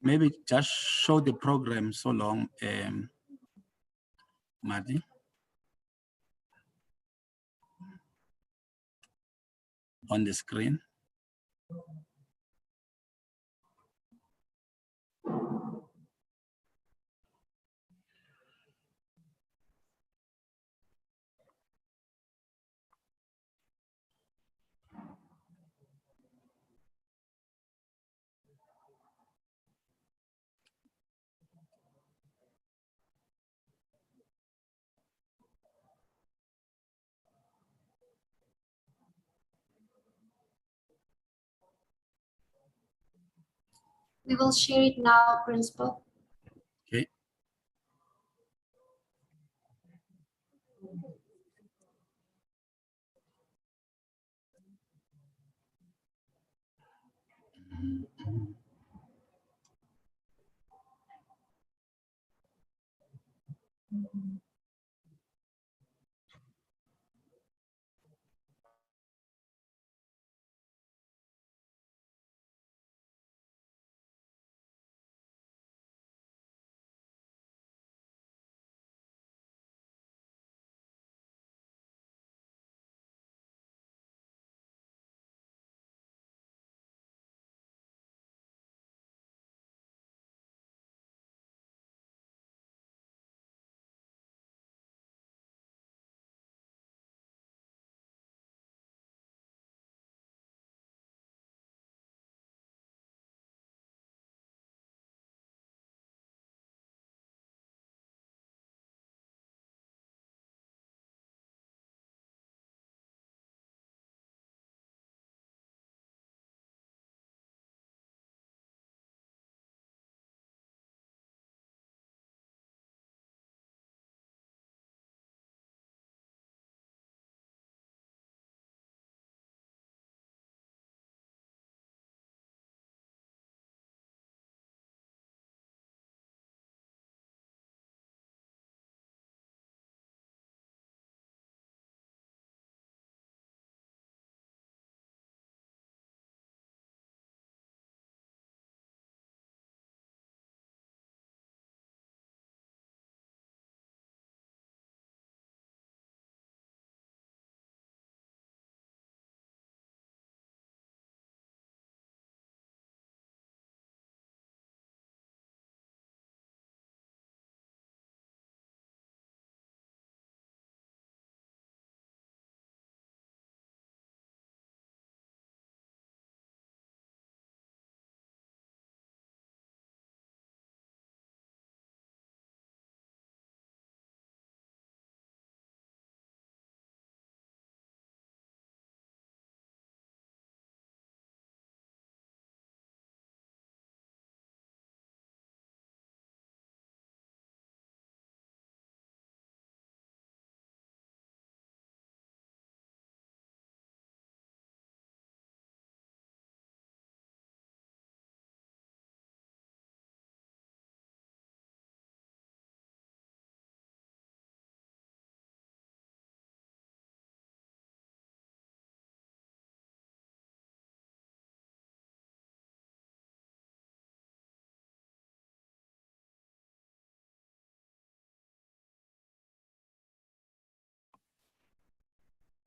maybe just show the program so long, Marty. On the screen. We will share it now, Principal. Okay.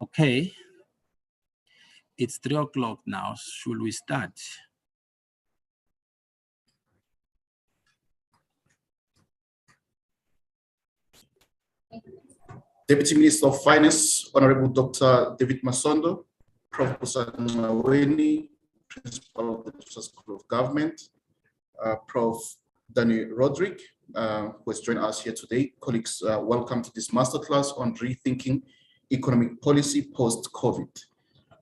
Okay. It's 3 o'clock now. Should we start? Deputy Minister of Finance, Honorable Dr. David Masondo, Professor Nwaweni, Principal of the National School of Government, Prof. Danny Roderick, who has joined us here today. Colleagues, welcome to this masterclass on rethinking economic policy post-COVID.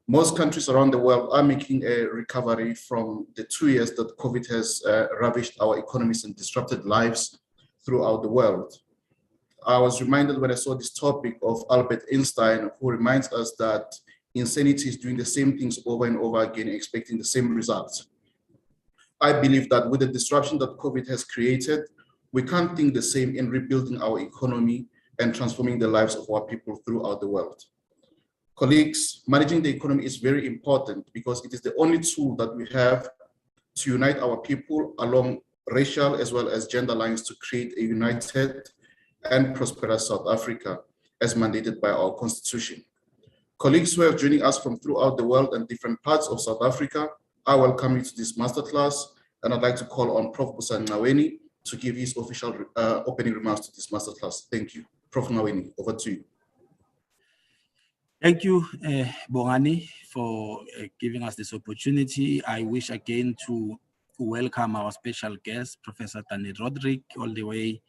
Most countries around the world are making a recovery from the 2 years that COVID has ravaged our economies and disrupted lives throughout the world. I was reminded when I saw this topic of Albert Einstein, who reminds us that insanity is doing the same things over and over again, expecting the same results. I believe that with the disruption that COVID has created, we can't think the same in rebuilding our economy and transforming the lives of our people throughout the world. Colleagues, managing the economy is very important because it is the only tool that we have to unite our people along racial as well as gender lines to create a united and prosperous South Africa as mandated by our Constitution. Colleagues who are joining us from throughout the world and different parts of South Africa, I welcome you to this masterclass, and I'd like to call on Prof. Ncaweni to give his official opening remarks to this masterclass. Thank you. Prof. Ncaweni, over to you. Thank you, Bongani, for giving us this opportunity. I wish again to welcome our special guest, Professor Danny Roderick, all the way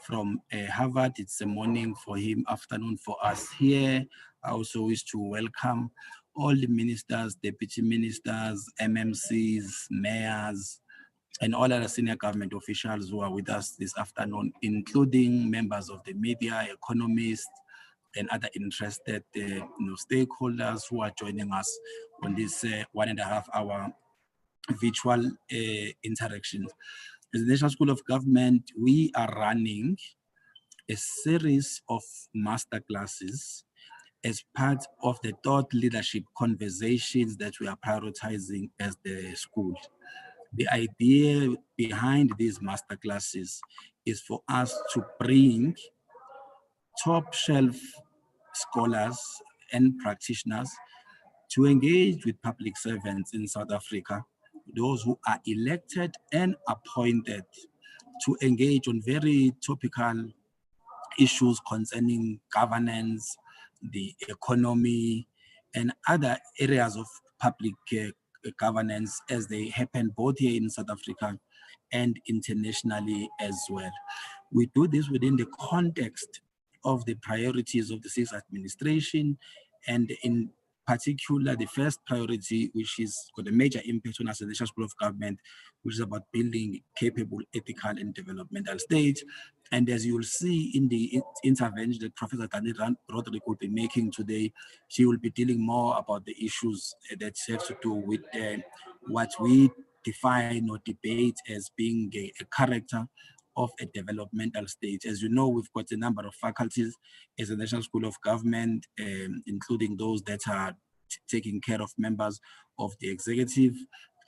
from Harvard. It's a morning for him, afternoon for us here. I also wish to welcome all the ministers, deputy ministers, MMCs, mayors, and all other senior government officials who are with us this afternoon, including members of the media, economists, and other interested stakeholders who are joining us on this 1.5 hour virtual interactions. As the National School of Government, we are running a series of masterclasses as part of the thought leadership conversations that we are prioritizing as the school. The idea behind these masterclasses is for us to bring top shelf scholars and practitioners to engage with public servants in South Africa, those who are elected and appointed to engage on very topical issues concerning governance, the economy, and other areas of public governance as they happen both here in South Africa and internationally as well. We do this within the context of the priorities of the sixth administration, and in particular, the first priority, which is got a major impact on us as the National School of Government, which is about building capable, ethical, and developmental state. And as you will see in the intervention that Professor Danny Roderick will be making today, she will be dealing more about the issues that have to do with what we define or debate as being a character of a developmental state. As you know, we've got a number of faculties as a National School of Government, including those that are taking care of members of the executive.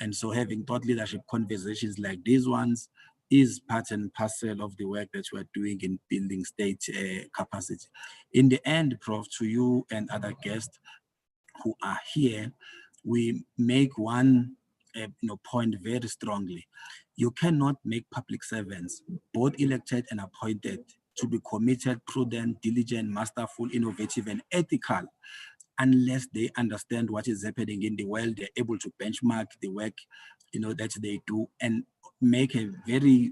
And so having thought leadership conversations like these ones is part and parcel of the work that we are doing in building state capacity. In the end, Prof, to you and other guests who are here, we make one point very strongly. You cannot make public servants, both elected and appointed, to be committed, prudent, diligent, masterful, innovative, and ethical unless they understand what is happening in the world. They're able to benchmark the work that they do and make a very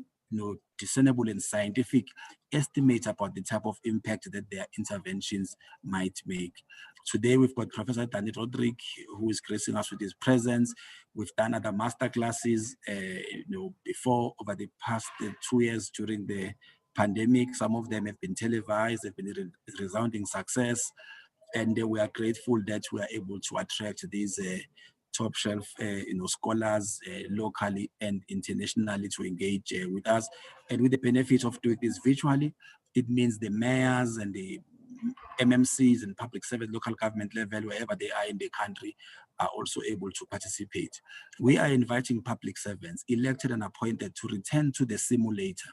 discernible and scientific estimate about the type of impact that their interventions might make. Today, we've got Professor Danny Roderick, who is gracing us with his presence. We've done other master classes, before over the past 2 years during the pandemic. Some of them have been televised, have been a resounding success, and we are grateful that we are able to attract these top shelf scholars locally and internationally to engage with us. And with the benefit of doing this virtually, it means the mayors and the MMCs and public service local government level, wherever they are in the country, are also able to participate. We are inviting public servants, elected and appointed, to return to the simulator,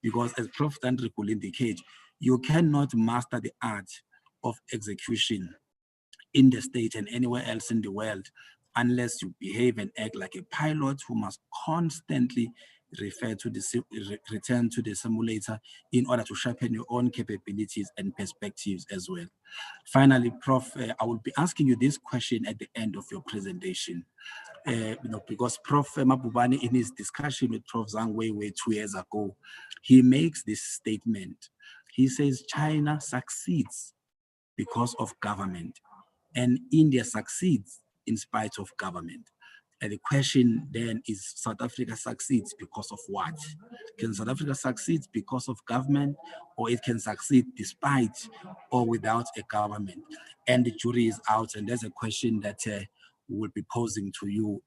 because as Prof. Dandrik will indicate, you cannot master the art of execution in the state and anywhere else in the world unless you behave and act like a pilot who must constantly return to the simulator in order to sharpen your own capabilities and perspectives as well. Finally, Prof, I will be asking you this question at the end of your presentation. Because Prof. Mabubani, in his discussion with Prof. Zhang Weiwei 2 years ago, he makes this statement. He says China succeeds because of government, and India succeeds in spite of government. And the question then is, South Africa succeeds because of what? Can South Africa succeed because of government, or it can succeed despite or without a government? And the jury is out, and there's a question that we will be posing to you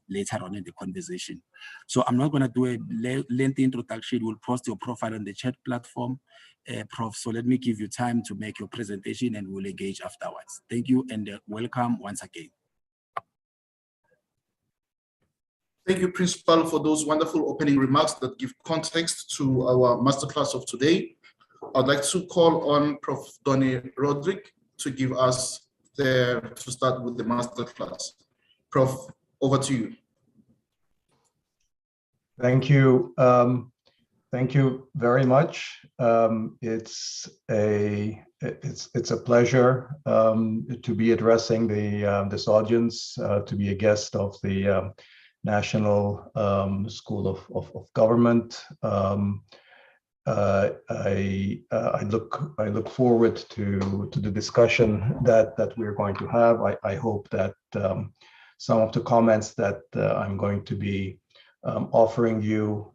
later on in the conversation. So I'm not going to do a lengthy introduction. We'll post your profile on the chat platform, Prof. So let me give you time to make your presentation and we'll engage afterwards. Thank you and welcome once again. Thank you, Principal, for those wonderful opening remarks that give context to our masterclass of today. I'd like to call on Prof. Donny Roderick to give us to start with the masterclass. Prof, over to you. Thank you. Thank you very much. It's a pleasure to be addressing this audience, to be a guest of the National School of Government. I look forward to the discussion that we're going to have. I hope that some of the comments that I'm going to be offering you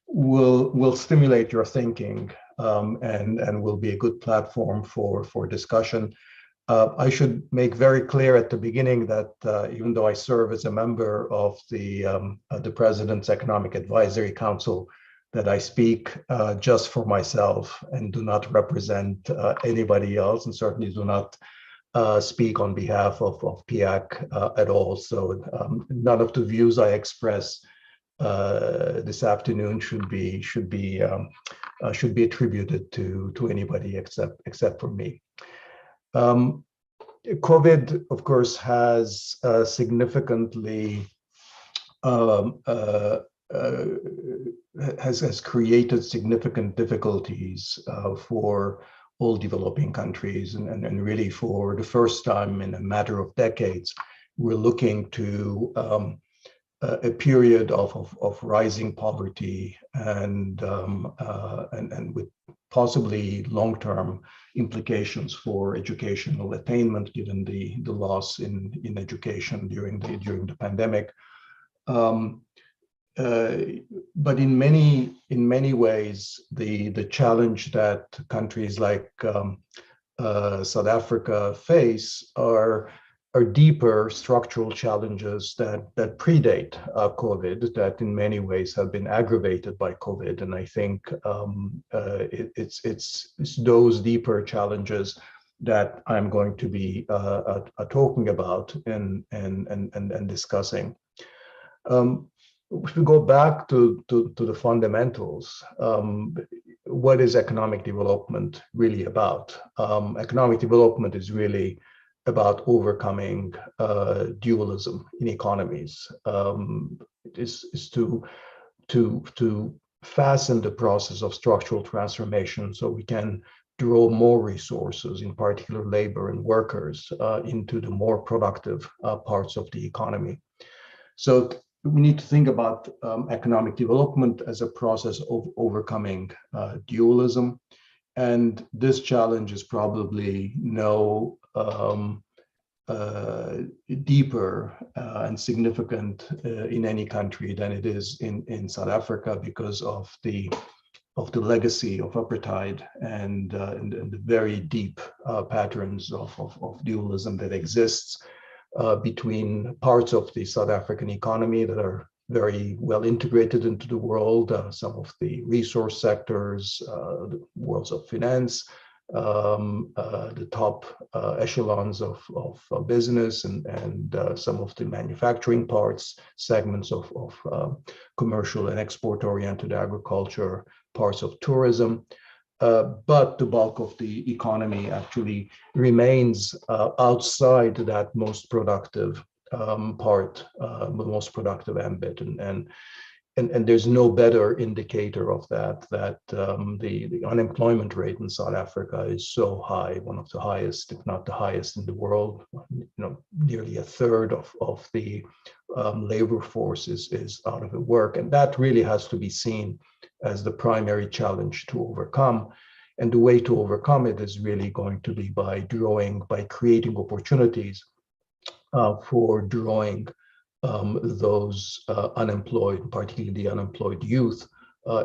will stimulate your thinking and will be a good platform for discussion. I should make very clear at the beginning that even though I serve as a member of the President's Economic Advisory Council, that I speak just for myself and do not represent anybody else, and certainly do not speak on behalf of PIAC at all. So none of the views I express this afternoon should be attributed to anybody except for me. COVID, of course, has significantly has created significant difficulties for all developing countries, and really for the first time in a matter of decades, we're looking to a period of rising poverty and with possibly long-term implications for educational attainment, given the loss in education during the pandemic. But in many ways, the challenge that countries like South Africa face are deeper structural challenges that predate COVID, that in many ways have been aggravated by COVID. And I think it's those deeper challenges that I'm going to be talking about and discussing. If we go back to the fundamentals, what is economic development really about? Economic development is really about overcoming dualism in economies. It is to fasten the process of structural transformation so we can draw more resources, in particular labor and workers, into the more productive parts of the economy. So we need to think about economic development as a process of overcoming dualism. And this challenge is probably no deeper and significant in any country than it is in South Africa, because of the legacy of apartheid and the very deep patterns of dualism that exists between parts of the South African economy that are very well integrated into the world, some of the resource sectors, the worlds of finance, the top echelons of business, and some of the manufacturing parts, segments of commercial and export-oriented agriculture, parts of tourism. But the bulk of the economy actually remains outside that most productive part, the most productive ambit, and there's no better indicator of that the unemployment rate in South Africa is so high, one of the highest, if not the highest in the world. Nearly a third of the labor force is out of work, and that really has to be seen as the primary challenge to overcome. And the way to overcome it is really going to be by creating opportunities for drawing those unemployed, particularly the unemployed youth,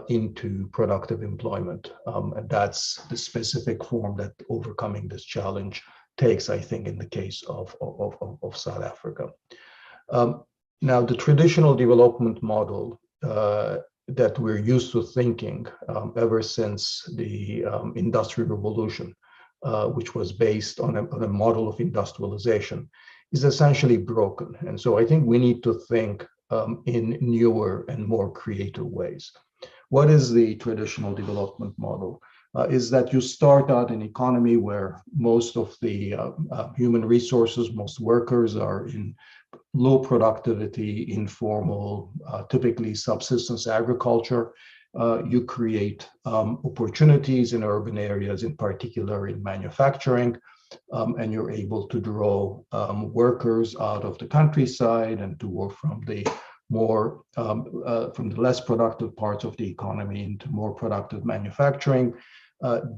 into productive employment. And that's the specific form that overcoming this challenge takes, I think, in the case of South Africa. Now, the traditional development model that we're used to thinking ever since the Industrial Revolution, which was based on a model of industrialization, is essentially broken. And so I think we need to think in newer and more creative ways. What is the traditional development model? Is that you start out an economy where most of the human resources, most workers are in low productivity, informal, typically subsistence agriculture. You create opportunities in urban areas, in particular in manufacturing, and you're able to draw workers out of the countryside and to work from the more from the less productive parts of the economy into more productive manufacturing.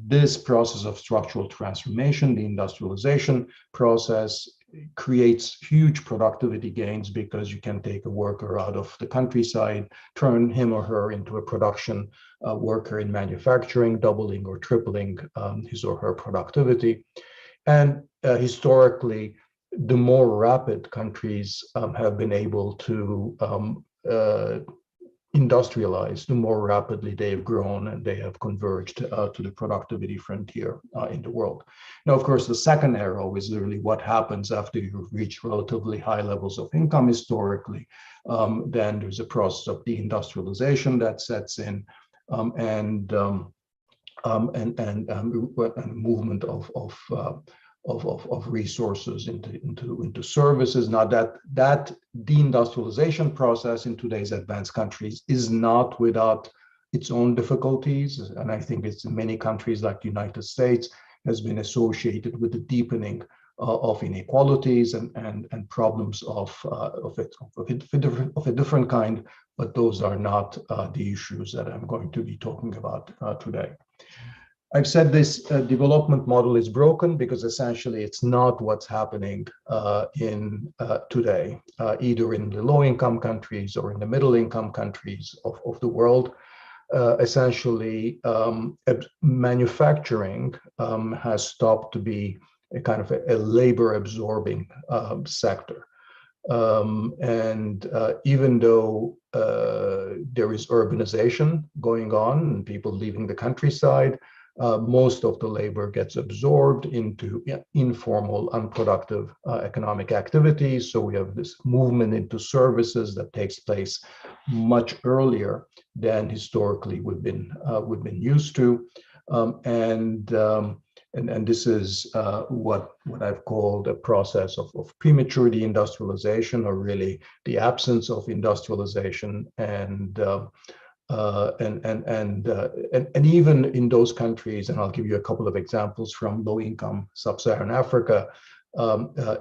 This process of structural transformation, the industrialization process, creates huge productivity gains because you can take a worker out of the countryside, turn him or her into a production worker in manufacturing, doubling or tripling his or her productivity. And historically, the more rapid countries have been able to industrialize, the more rapidly they have grown and they have converged to the productivity frontier in the world. Now, of course, the second arrow is really what happens after you reach relatively high levels of income historically. Then there's a process of deindustrialization that sets in, and movement of resources into services. Now that deindustrialization process in today's advanced countries is not without its own difficulties, and I think it's in many countries like the United States has been associated with the deepening of inequalities and problems of a different kind, but those are not the issues that I'm going to be talking about today. I've said this development model is broken because essentially it's not what's happening in today, either in the low-income countries or in the middle-income countries of the world. Essentially, manufacturing has stopped to be a kind of a labor-absorbing sector. Even though there is urbanization going on and people leaving the countryside, most of the labor gets absorbed into informal, unproductive economic activities. So we have this movement into services that takes place much earlier than historically we've been used to, and this is what I've called a process of prematurity industrialization, or really the absence of industrialization, and even in those countries, and I'll give you a couple of examples from low-income sub-Saharan Africa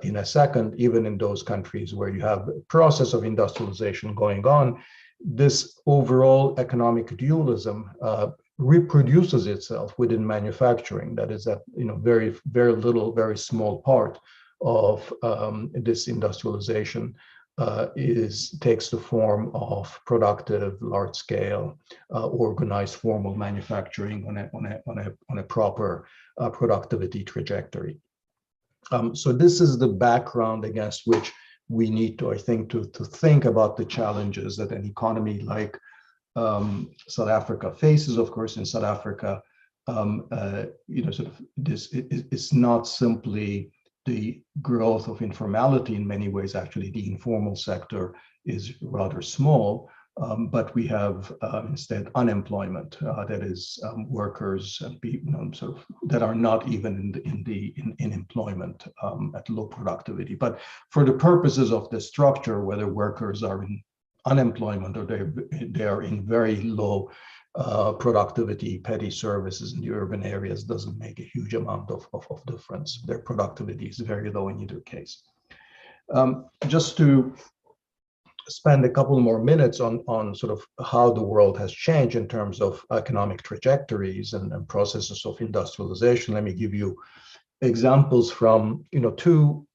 in a second, even in those countries where you have a process of industrialization going on, this overall economic dualism reproduces itself within manufacturing. That is that very, very little, very small part of this industrialization takes the form of productive, large-scale, organized formal manufacturing on a proper productivity trajectory. So this is the background against which we need to, I think, to think about the challenges that an economy like South Africa faces. Of course, in South Africa, it's not simply the growth of informality. In many ways, actually, the informal sector is rather small, but we have instead unemployment, that is, workers that are not even in employment at low productivity. But for the purposes of the structure, whether workers are in unemployment or they are in very low productivity, petty services in the urban areas, doesn't make a huge amount of difference. Their productivity is very low in either case. Just to spend a couple more minutes on sort of how the world has changed in terms of economic trajectories and processes of industrialization, let me give you examples from two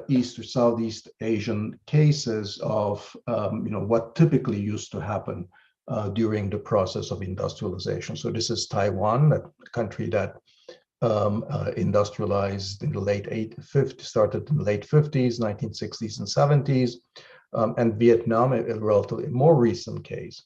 East or Southeast Asian cases of what typically used to happen during the process of industrialization. So this is Taiwan, a country that industrialized in the started in the late 50s, 1960s and 70s, and Vietnam, a relatively more recent case.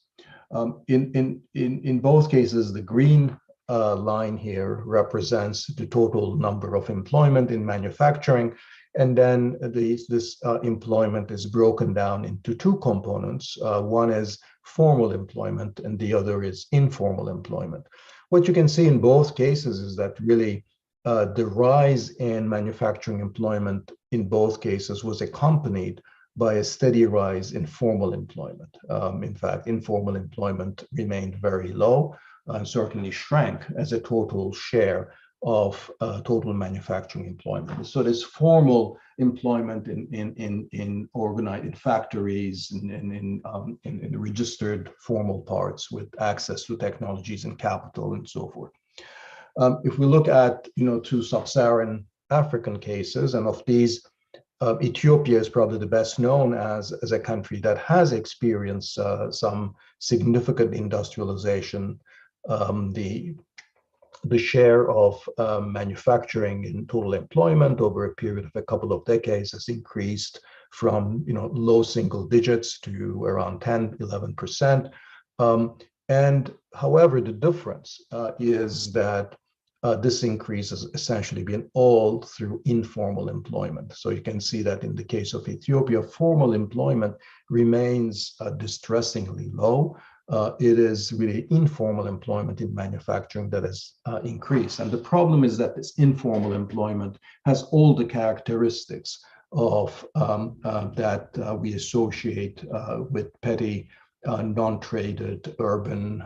In both cases, the green line here represents the total number of employment in manufacturing. And then this employment is broken down into two components. One is formal employment and the other is informal employment. What you can see in both cases is that really the rise in manufacturing employment in both cases was accompanied by a steady rise in formal employment. In fact, informal employment remained very low and certainly shrank as a total share of total manufacturing employment. So this formal employment in organized factories and in registered formal parts with access to technologies and capital and so forth. If we look at two sub-Saharan African cases, and of these, Ethiopia is probably the best known as a country that has experienced some significant industrialization. The share of manufacturing in total employment over a period of a couple of decades has increased from low single digits to around 10, 11%. And however, the difference is that this increase has essentially been all through informal employment. So you can see that in the case of Ethiopia, formal employment remains distressingly low. It is really informal employment in manufacturing that has increased. And the problem is that this informal employment has all the characteristics of that we associate with petty non-traded urban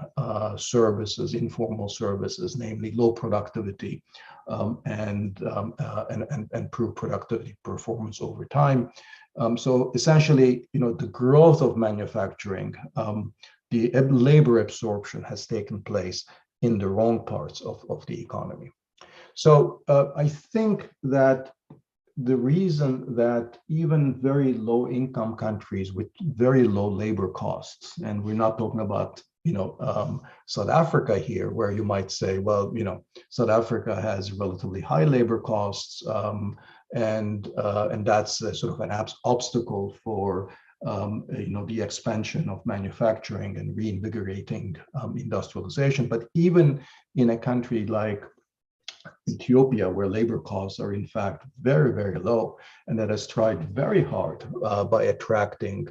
services, informal services, namely low productivity and poor productivity performance over time. So essentially, the growth of manufacturing, the labor absorption has taken place in the wrong parts of the economy. So I think that the reason that even very low income countries with very low labor costs, and we're not talking about South Africa here, where you might say, well, South Africa has relatively high labor costs, and that's sort of an obstacle for the expansion of manufacturing and reinvigorating industrialization. But even in a country like Ethiopia, where labor costs are in fact very, very low, and that has tried very hard by attracting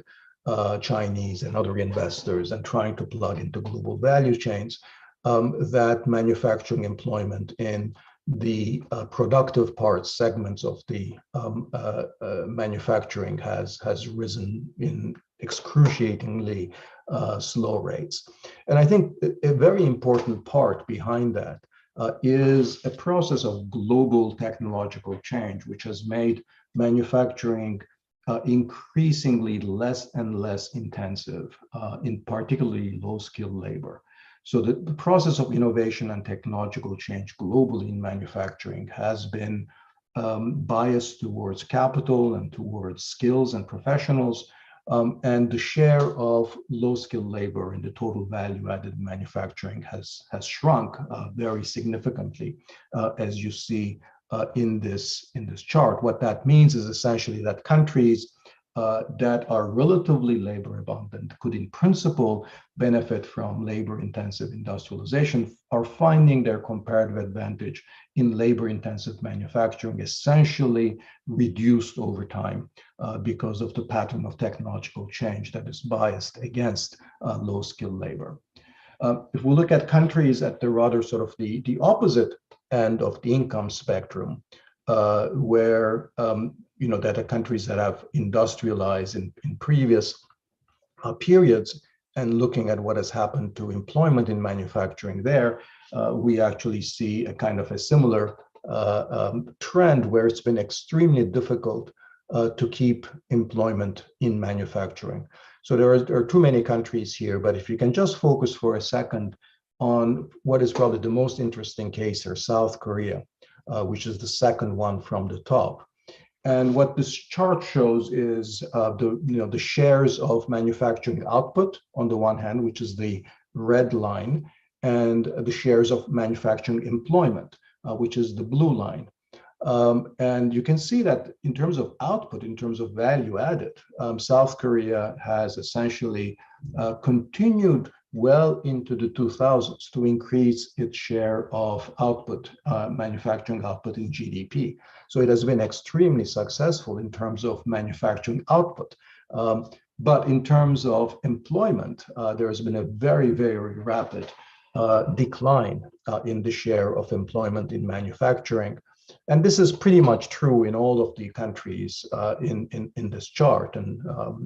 Chinese and other investors and trying to plug into global value chains, that manufacturing employment in the productive parts segments of the manufacturing has risen in excruciatingly slow rates. And I think a very important part behind that is a process of global technological change, which has made manufacturing increasingly less and less intensive in particularly low-skilled labor. So the process of innovation and technological change globally in manufacturing has been biased towards capital and towards skills and professionals, and the share of low-skilled labor in the total value-added manufacturing has shrunk very significantly, as you see in this chart. What that means is essentially that countries that are relatively labor abundant could in principle benefit from labor intensive industrialization are finding their comparative advantage in labor intensive manufacturing essentially reduced over time because of the pattern of technological change that is biased against low skilled labor. If we look at countries at the rather sort of the opposite end of the income spectrum, where that are countries that have industrialized in previous periods, and looking at what has happened to employment in manufacturing there, we actually see a kind of a similar trend where it's been extremely difficult to keep employment in manufacturing. So there are too many countries here, but if you can just focus for a second on what is probably the most interesting case here, South Korea, which is the second one from the top. And what this chart shows is the shares of manufacturing output on the one hand, which is the red line, and the shares of manufacturing employment, which is the blue line. And you can see that in terms of output, in terms of value added, South Korea has essentially continued well into the 2000s to increase its share of output, manufacturing output in GDP. So it has been extremely successful in terms of manufacturing output. But in terms of employment, there has been a very, very rapid decline in the share of employment in manufacturing. And this is pretty much true in all of the countries in this chart. And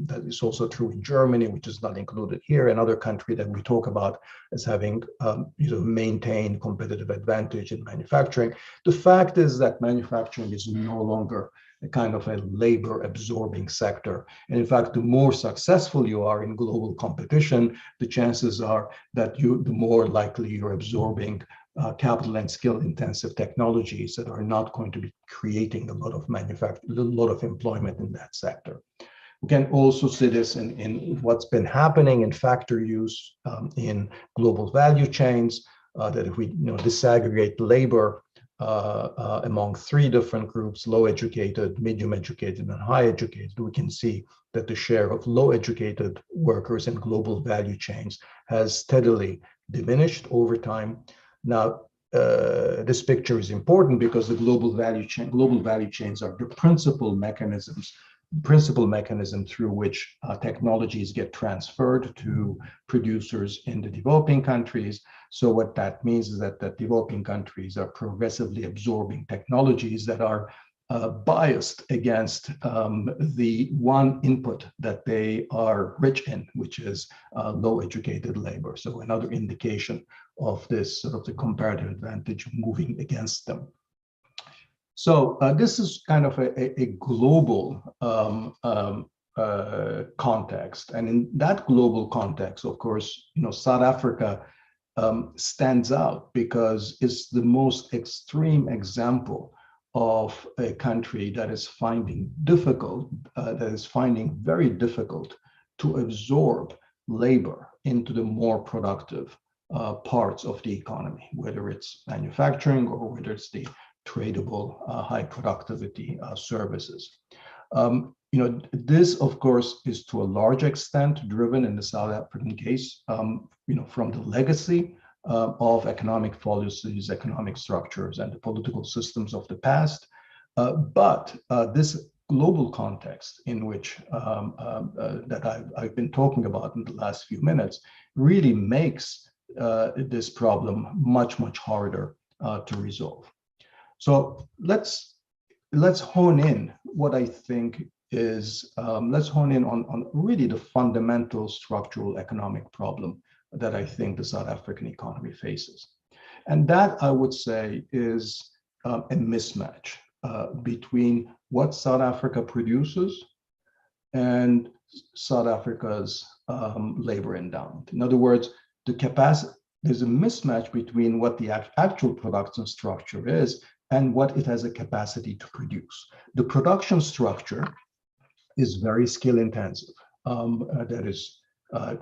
that is also true in Germany, which is not included here, another country that we talk about as having maintained competitive advantage in manufacturing. The fact is that manufacturing is no longer a kind of a labor absorbing sector. And in fact, the more successful you are in global competition, the chances are that the more likely you're absorbing capital and skill intensive technologies that are not going to be creating a lot of employment in that sector. We can also see this in what's been happening in factor use in global value chains, that if we disaggregate labor among three different groups, low educated, medium educated, and high educated, we can see that the share of low educated workers in global value chains has steadily diminished over time. Now, this picture is important because the global value chains are the principal mechanism through which technologies get transferred to producers in the developing countries. So what that means is that the developing countries are progressively absorbing technologies that are biased against the one input that they are rich in, which is low educated labor. So another indication of this sort of the comparative advantage moving against them. So this is kind of a global context. And in that global context, of course, South Africa stands out because it's the most extreme example of a country that is finding very difficult to absorb labor into the more productive parts of the economy, whether it's manufacturing or whether it's the tradable high productivity services. This, of course, is to a large extent driven in the South African case, from the legacy of economic policies, economic structures, and the political systems of the past. But this global context in which that I've been talking about in the last few minutes really makes this problem much, much harder to resolve. So let's hone in what I think is, let's hone in on really the fundamental structural economic problem that I think the South African economy faces. And that, I would say, is a mismatch between what South Africa produces and South Africa's labor endowment. In other words, there's a mismatch between what the actual production structure is and what it has a capacity to produce. The production structure is very skill intensive. That is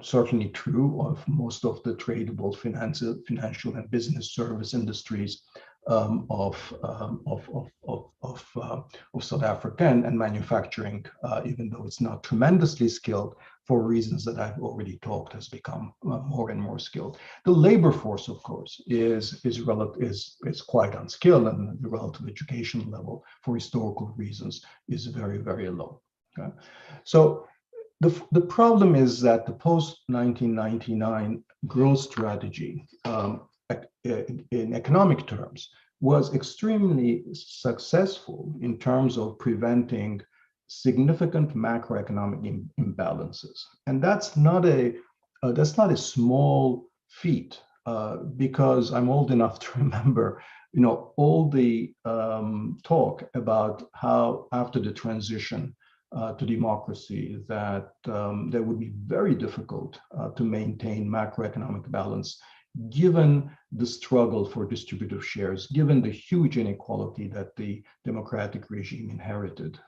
certainly true of most of the tradable financial and business service industries of South Africa, and manufacturing, even though it's not tremendously skilled for reasons that I've already talked, has become more and more skilled. The labor force, of course, is quite unskilled, and the relative education level for historical reasons is very, very low. Okay? So the problem is that the post-1999 growth strategy in economic terms was extremely successful in terms of preventing significant macroeconomic imbalances. And that's not a small feat, because I'm old enough to remember all the talk about how after the transition to democracy that would be very difficult to maintain macroeconomic balance given the struggle for distributive shares, given the huge inequality that the democratic regime inherited,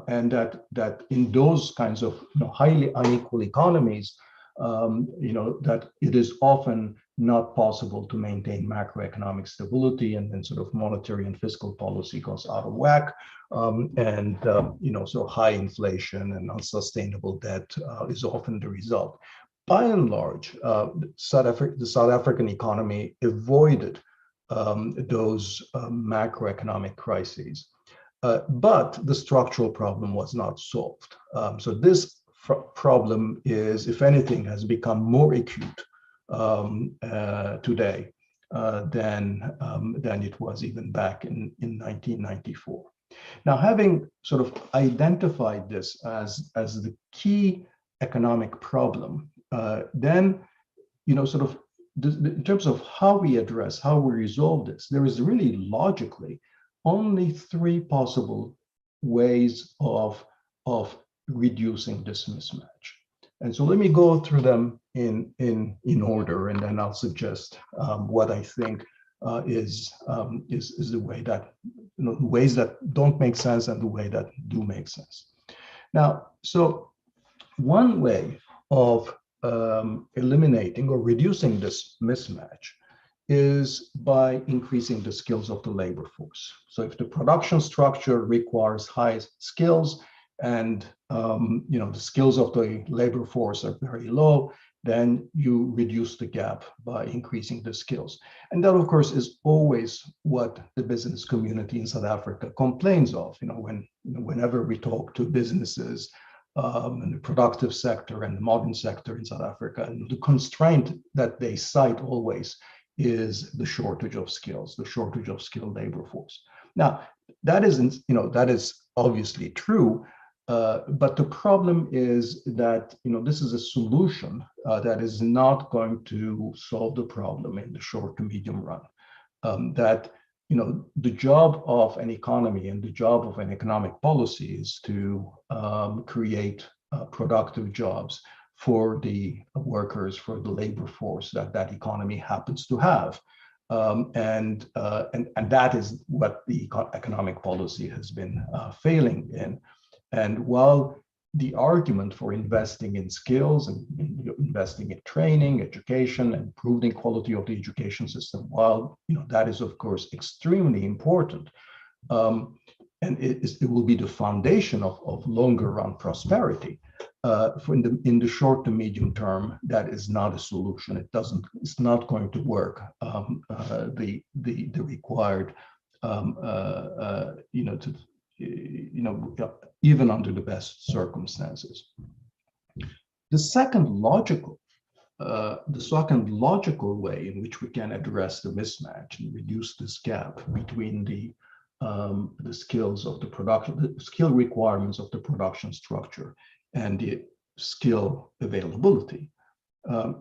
and that in those kinds of highly unequal economies, that it is often not possible to maintain macroeconomic stability, and then sort of monetary and fiscal policy goes out of whack, so high inflation and unsustainable debt is often the result. by and large, the South African economy avoided those macroeconomic crises. But the structural problem was not solved. So this problem is, if anything, has become more acute today than it was even back in 1994. Now, having sort of identified this as the key economic problem, then, sort of in terms of how we resolve this, there is really logically only three possible ways of reducing this mismatch. And so let me go through them in order, and then I'll suggest what I think is the way that, the ways that don't make sense and the way that do make sense. Now, so one way of eliminating or reducing this mismatch is by increasing the skills of the labor force. So if the production structure requires high skills and the skills of the labor force are very low, then you reduce the gap by increasing the skills. And that, of course, is always what the business community in South Africa complains of. Whenever we talk to businesses in the productive sector and the modern sector in South Africa, and the constraint that they cite always is the shortage of skills, the shortage of skilled labor force. Now, that is obviously true, but the problem is that this is a solution that is not going to solve the problem in the short to medium run. The job of an economy and the job of an economic policy is to create productive jobs for the workers, for the labor force that economy happens to have. And that is what the economic policy has been failing in. And while the argument for investing in skills and investing in training, education, and improving quality of the education system, while that is of course extremely important, and it will be the foundation of longer run prosperity. In the short to medium term, that is not a solution. It's not going to work. The required, even under the best circumstances. The second logical way in which we can address the mismatch and reduce this gap between the skills of the production, the skill requirements of the production structure and the skill availability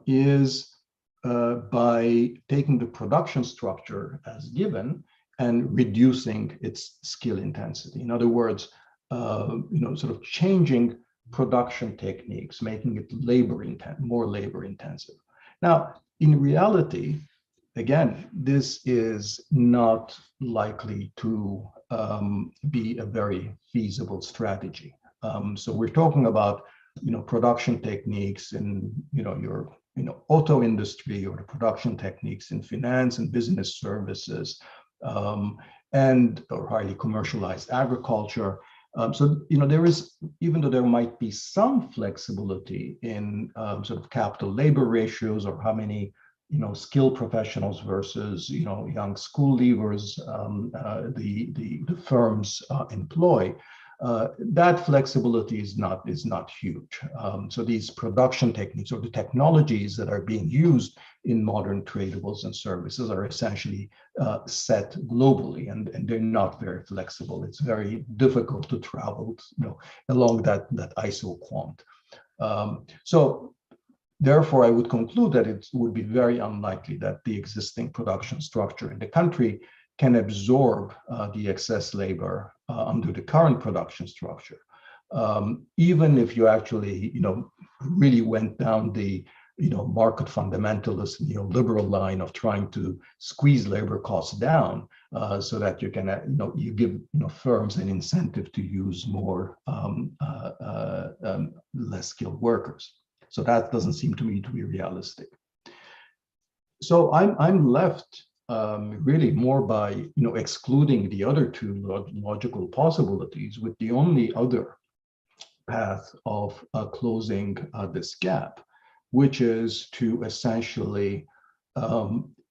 is by taking the production structure as given and reducing its skill intensity. In other words, sort of changing production techniques, making it more labor intensive. Now, in reality, again, this is not likely to be a very feasible strategy. So we're talking about production techniques in your auto industry, or the production techniques in finance and business services, or highly commercialized agriculture. So there is, even though there might be some flexibility in sort of capital labor ratios, or how many skilled professionals versus young school leavers the firms employ, that flexibility is not huge. So these production techniques, or the technologies that are being used in modern tradables and services, are essentially set globally, and they're not very flexible. It's very difficult to travel along that isoquant. So therefore, I would conclude that it would be very unlikely that the existing production structure in the country can absorb the excess labor under the current production structure. Even if you actually, really went down the, market fundamentalist neoliberal line of trying to squeeze labor costs down so that you can, you give, firms an incentive to use more less skilled workers. So that doesn't seem to me to be realistic. So I'm left really more by excluding the other two logical possibilities, with the only other path of closing this gap which is to essentially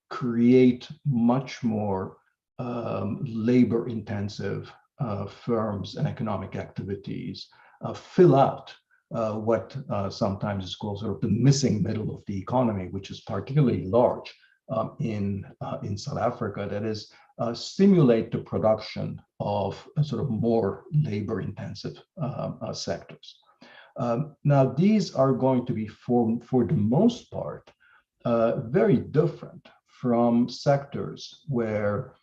create much more labor-intensive firms and economic activities, fill out what sometimes is called sort of the missing middle of the economy, which is particularly large in South Africa, that is stimulate the production of sort of more labor-intensive sectors. Now, these are going to be, for the most part, very different from sectors where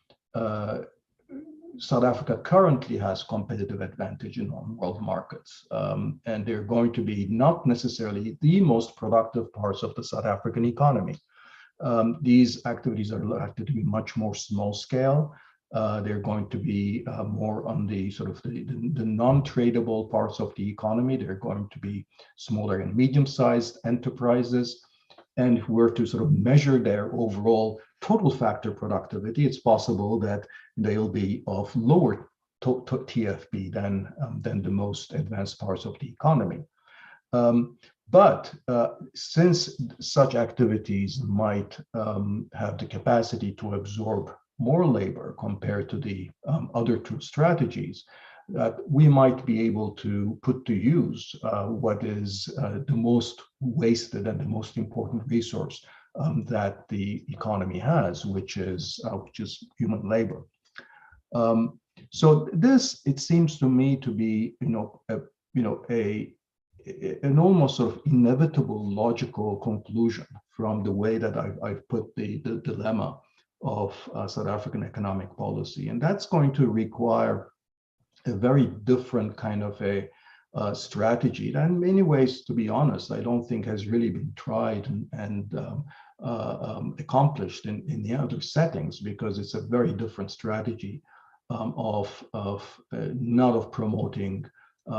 South Africa currently has competitive advantage in world markets. And they're going to be not necessarily the most productive parts of the South African economy. These activities are likely to be much more small scale. They're going to be more on the sort of the non-tradable parts of the economy. They're going to be smaller and medium-sized enterprises. And if we were to sort of measure their overall total factor productivity, it's possible that they'll be of lower TFP than the most advanced parts of the economy. But since such activities might have the capacity to absorb more labor compared to the other two strategies, that we might be able to put to use what is the most wasted and the most important resource that the economy has, which is human labor. So this, it seems to me to be, an almost sort of inevitable logical conclusion from the way that I've put the dilemma of South African economic policy, and that's going to require a very different kind of a strategy that in many ways, to be honest, I don't think has really been tried and accomplished in the other settings, because it's a very different strategy of not of promoting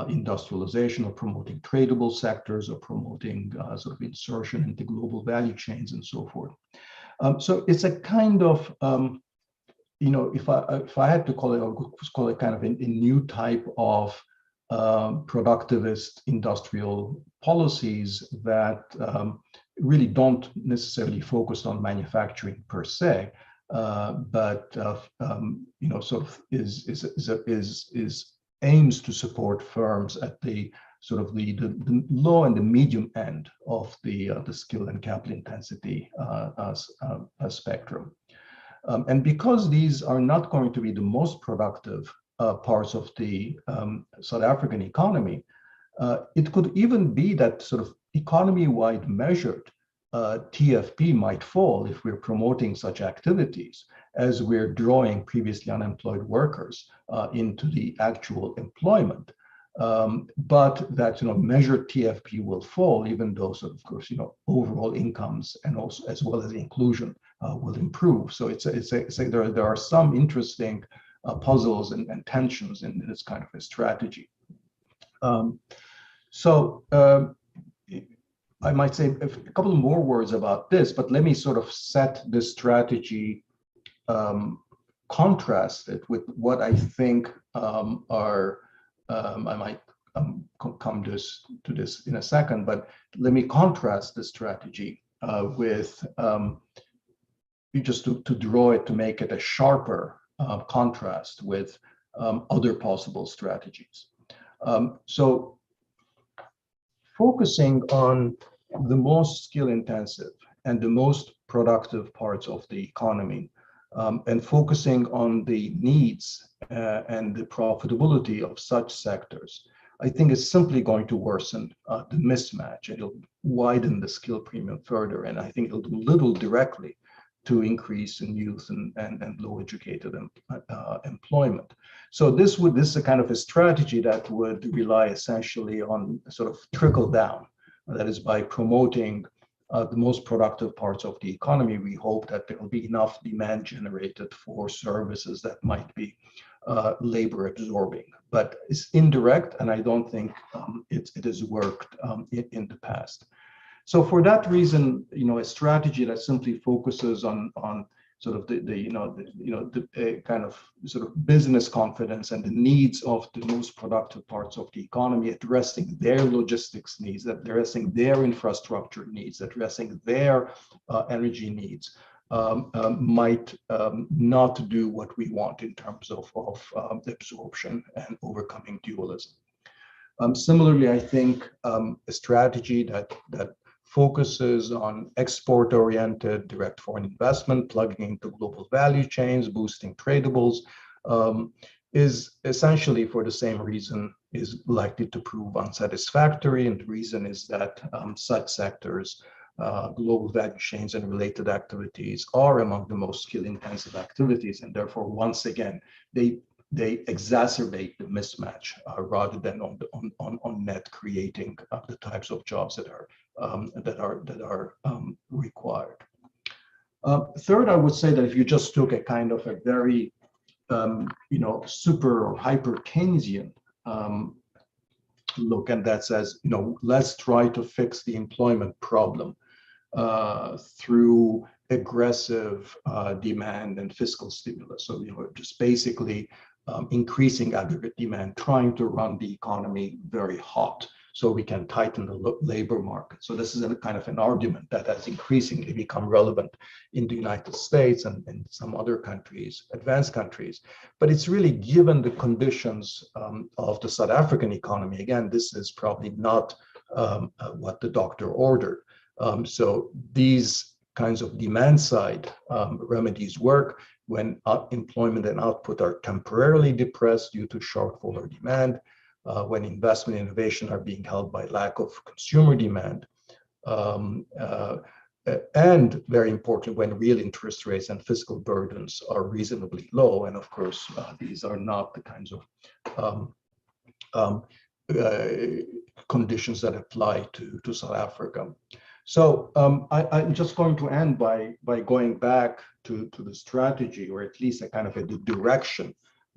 industrialization or promoting tradable sectors or promoting sort of insertion into global value chains and so forth. So it's a kind of if I had to call it, I would call it kind of a new type of productivist industrial policies that really don't necessarily focus on manufacturing per se, but sort of is aims to support firms at the sort of the low and the medium end of the skill and capital intensity spectrum. And because these are not going to be the most productive parts of the South African economy, it could even be that sort of economy-wide measured TFP might fall if we're promoting such activities, as we're drawing previously unemployed workers into the actual employment. But that measured TFP will fall, even though, so of course, overall incomes and also as well as inclusion will improve. So there are some interesting puzzles and tensions in this kind of a strategy. I might say a couple more words about this, but let me sort of set this strategy, contrast it with what I think are, I might come to this in a second, but let me contrast the strategy with, just to draw it, to make it a sharper contrast with other possible strategies. So focusing on the most skill intensive and the most productive parts of the economy, and focusing on the needs and the profitability of such sectors, I think is simply going to worsen the mismatch. It'll widen the skill premium further, and I think it'll do little directly to increase in youth and low educated employment. So this is a kind of a strategy that would rely essentially on sort of trickle down. That is, by promoting the most productive parts of the economy, we hope that there will be enough demand generated for services that might be labor absorbing. But it's indirect, and I don't think it has worked in the past. So for that reason, a strategy that simply focuses on sort of the kind of sort of business confidence and the needs of the most productive parts of the economy, addressing their logistics needs, addressing their infrastructure needs, addressing their energy needs, might not do what we want in terms of absorption and overcoming dualism. Similarly, I think a strategy that focuses on export-oriented direct foreign investment, plugging into global value chains, boosting tradables, is essentially for the same reason is likely to prove unsatisfactory. And the reason is that such sectors, global value chains and related activities, are among the most skill-intensive activities, and therefore, once again, they exacerbate the mismatch rather than on net creating the types of jobs that are required. Third, I would say that if you just took a kind of a very super or hyper Keynesian look, and that says, let's try to fix the employment problem through aggressive demand and fiscal stimulus. So, just basically increasing aggregate demand, trying to run the economy very hot so we can tighten the labor market. So this is a kind of an argument that has increasingly become relevant in the United States and in some other countries, advanced countries. But it's really given the conditions of the South African economy. Again, this is probably not what the doctor ordered. So these kinds of demand side remedies work when employment and output are temporarily depressed due to shortfall or demand, when investment and innovation are being held by lack of consumer demand, and very important, when real interest rates and fiscal burdens are reasonably low. And of course, these are not the kinds of conditions that apply to South Africa. So I'm just going to end by going back to the strategy, or at least a kind of a direction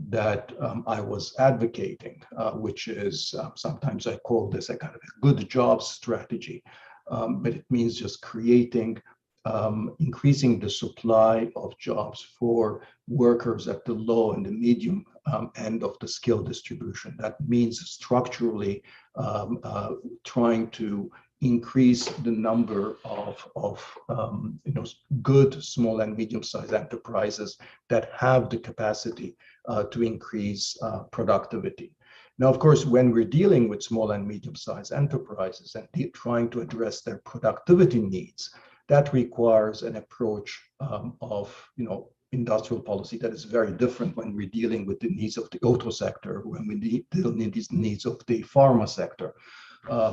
that I was advocating, which is sometimes I call this a kind of a good jobs strategy, but it means just creating, increasing the supply of jobs for workers at the low and the medium end of the skill distribution. That means structurally trying to increase the number of good small and medium-sized enterprises that have the capacity to increase productivity. Now, of course, when we're dealing with small and medium-sized enterprises and trying to address their productivity needs, that requires an approach of industrial policy that is very different when we're dealing with the needs of the auto sector, when we deal with these needs of the pharma sector,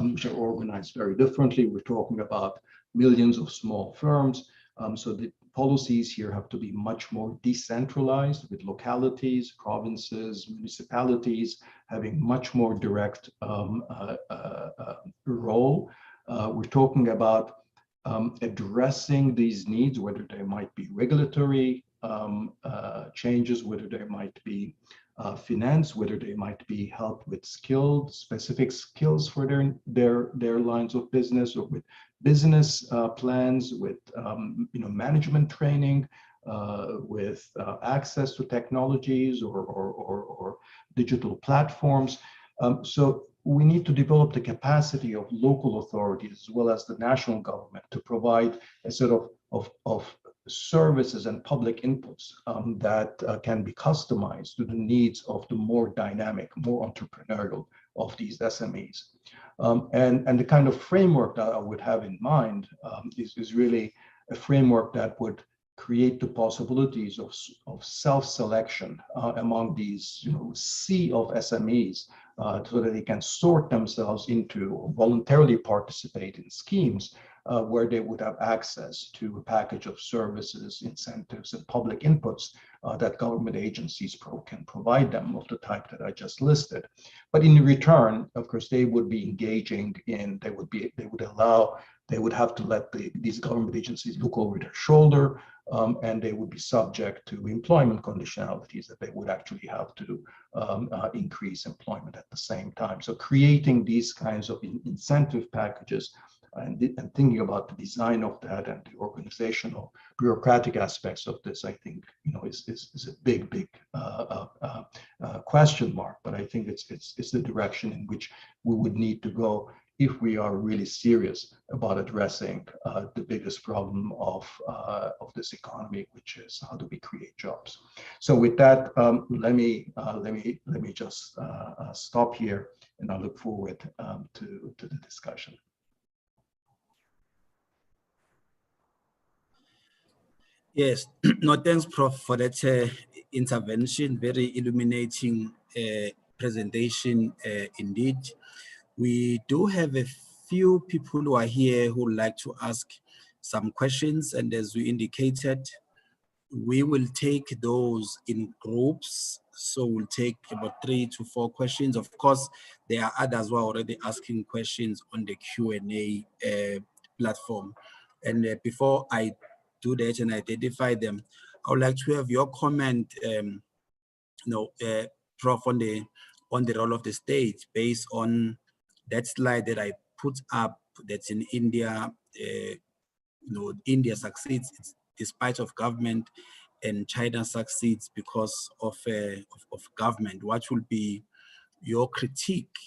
which are organized very differently. We're talking about millions of small firms. So the policies here have to be much more decentralized, with localities, provinces, municipalities having much more direct role. We're talking about addressing these needs, whether they might be regulatory changes, whether they might be finance, whether they might be help with specific skills for their lines of business, or with business plans, with management training, with access to technologies or digital platforms. So we need to develop the capacity of local authorities as well as the national government to provide a sort of services and public inputs that can be customized to the needs of the more dynamic, more entrepreneurial of these SMEs. And the kind of framework that I would have in mind is really a framework that would create the possibilities of self-selection among these sea of SMEs, so that they can sort themselves into or voluntarily participate in schemes where they would have access to a package of services, incentives, and public inputs that government agencies can provide them of the type that I just listed. But in return, of course, they would be engaging in, they would have to let these government agencies look over their shoulder, and they would be subject to employment conditionalities that they would actually have to increase employment at the same time. So creating these kinds of incentive packages and thinking about the design of that and the organizational bureaucratic aspects of this, I think, is a big question mark. But I think it's the direction in which we would need to go if we are really serious about addressing the biggest problem of this economy, which is how do we create jobs. So with that, let me just stop here, and I look forward to the discussion. Yes, no, thanks, Prof, for that intervention. Very illuminating presentation indeed. We do have a few people who are here who would like to ask some questions, and as we indicated, we will take those in groups. So we'll take about 3 to 4 questions. Of course, there are others who are already asking questions on the Q&A platform. And before I do that and identify them, I would like to have your comment, Prof, on the role of the state based on that slide that I put up that's in India. India succeeds despite of government, and China succeeds because of government. What will be your critique,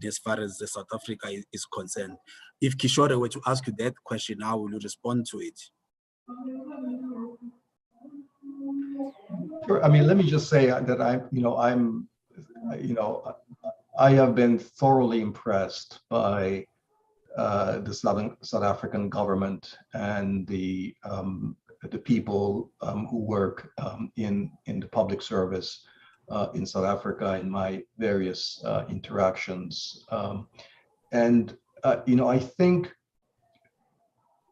as far as South Africa is concerned? If Kishore were to ask you that question, how will you respond to it? Sure. I mean, let me just say that I have been thoroughly impressed by the South African government and the people who work in the public service in South Africa in my various interactions. I think,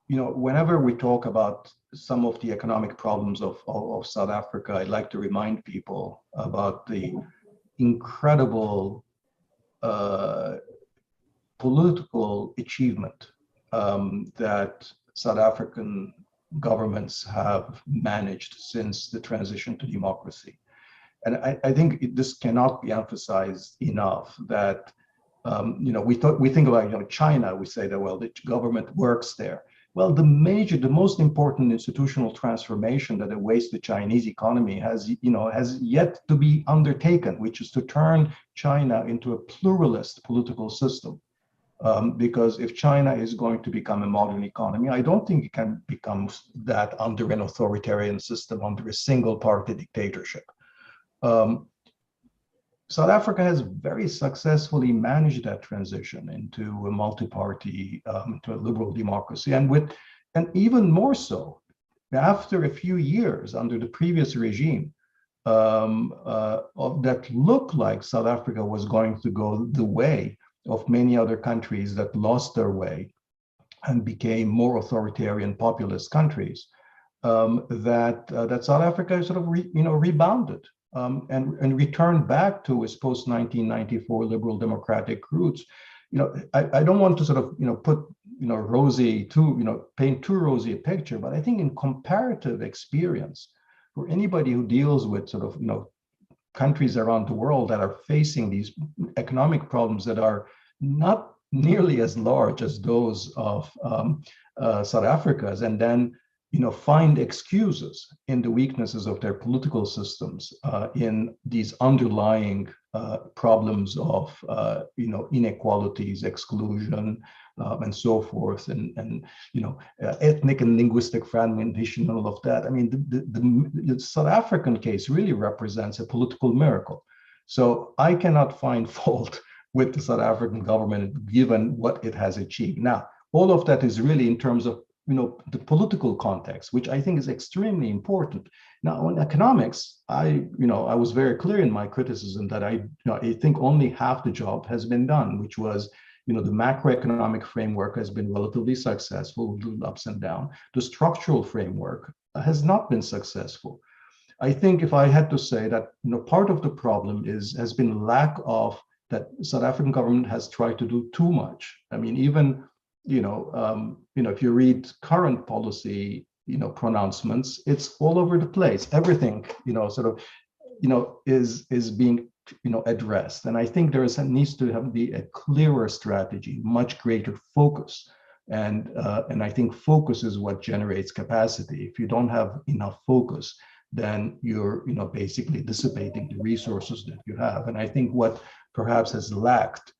whenever we talk about some of the economic problems of South Africa, I'd like to remind people about the incredible political achievement that South African governments have managed since the transition to democracy. And I think this cannot be emphasized enough that, we think about, China, we say that, well, the government works there. Well, the most important institutional transformation that awaits the Chinese economy has yet to be undertaken, which is to turn China into a pluralist political system. Because if China is going to become a modern economy, I don't think it can become that under an authoritarian system, under a single-party dictatorship. South Africa has very successfully managed that transition into a multi-party, into a liberal democracy, and even more so, after a few years under the previous regime, that looked like South Africa was going to go the way of many other countries that lost their way and became more authoritarian populist countries, that South Africa sort of rebounded. And returned back to its post-1994 liberal democratic roots. I don't want to sort of put paint too rosy a picture, but I think in comparative experience, for anybody who deals with sort of countries around the world that are facing these economic problems that are not nearly as large as those of South Africa's, and then find excuses in the weaknesses of their political systems, in these underlying problems of inequalities, exclusion, and so forth, and ethnic and linguistic fragmentation, and all of that. I mean, the South African case really represents a political miracle. So I cannot find fault with the South African government given what it has achieved. Now, all of that is really in terms of the political context, which I think is extremely important. Now, on economics, I was very clear in my criticism that I think only half the job has been done, which was, the macroeconomic framework has been relatively successful, with ups and downs. The structural framework has not been successful. I think if I had to say that, part of the problem has been lack of that South African government has tried to do too much. I mean, even if you read current policy, pronouncements, it's all over the place. Everything, is being addressed. And I think there needs to be a clearer strategy, much greater focus. And I think focus is what generates capacity. If you don't have enough focus, then you're basically dissipating the resources that you have. And I think what perhaps has lacked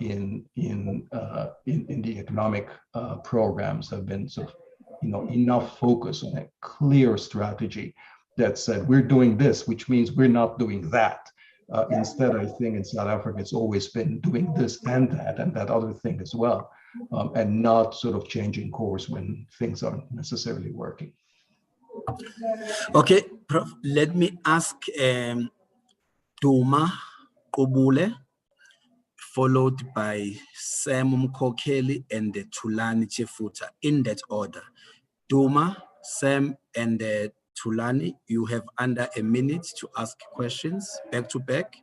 in the economic programs have been sort of enough focus on a clear strategy that said we're doing this, which means we're not doing that. Instead, I think in South Africa it's always been doing this and that other thing as well, and not sort of changing course when things aren't necessarily working. Okay, Prof, let me ask Duma Obule, followed by Sam Mkokeli and Thulani Chefuta, in that order. Duma, Sam, and Thulani, you have under a minute to ask questions back to back.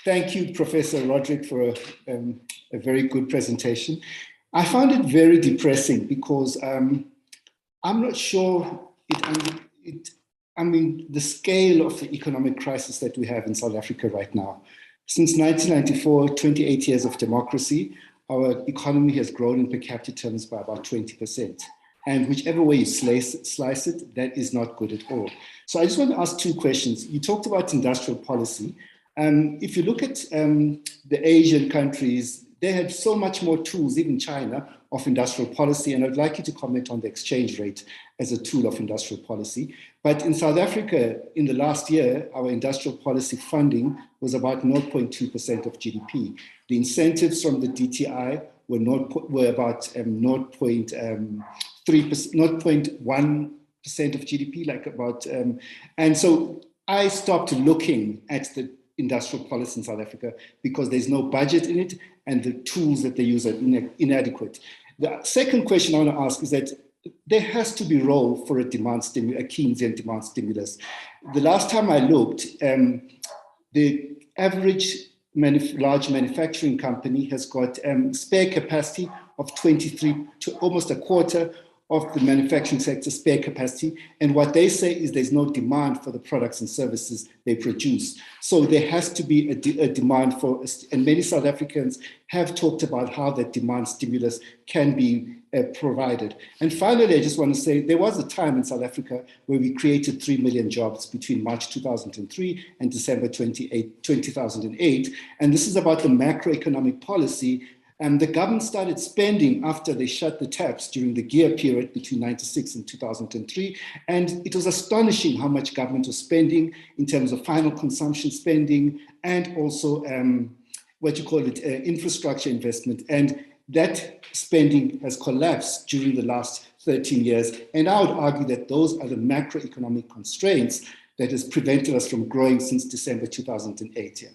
Thank you, Professor Roderick, for a very good presentation. I found it very depressing because I'm not sure the scale of the economic crisis that we have in South Africa right now. Since 1994, 28 years of democracy, our economy has grown in per capita terms by about 20%. And whichever way you slice it, that is not good at all. So I just want to ask two questions. You talked about industrial policy. If you look at the Asian countries, they had so much more tools, even China, of industrial policy. And I'd like you to comment on the exchange rate as a tool of industrial policy. But in South Africa, in the last year, our industrial policy funding was about 0.2% of GDP. The incentives from the DTI were about 0.1% of GDP, like about, and so I stopped looking at the industrial policy in South Africa because there's no budget in it and the tools that they use are inadequate. The second question I want to ask is that there has to be a role for a Keynesian demand stimulus. The last time I looked, the average large manufacturing company has got spare capacity of 23 to almost a quarter of the manufacturing sector spare capacity. And what they say is there's no demand for the products and services they produce. So there has to be a demand for, and many South Africans have talked about how that demand stimulus can be provided. And finally, I just want to say there was a time in South Africa where we created 3 million jobs between March 2003 and December 2008. And this is about the macroeconomic policy. And the government started spending after they shut the taps during the gear period between 1996 and 2003. And it was astonishing how much government was spending in terms of final consumption spending and also infrastructure investment. And that spending has collapsed during the last 13 years. And I would argue that those are the macroeconomic constraints that has prevented us from growing since December 2008.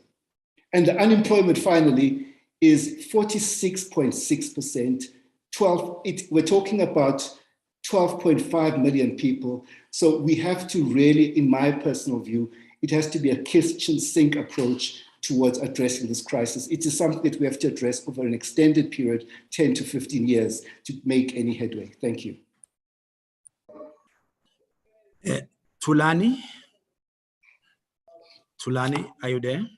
And the unemployment finally is 46.6%. We're talking about 12.5 million people. So we have to really, in my personal view, it has to be a kitchen sink approach towards addressing this crisis. It is something that we have to address over an extended period, 10 to 15 years, to make any headway. Thank you. Thulani, are you there?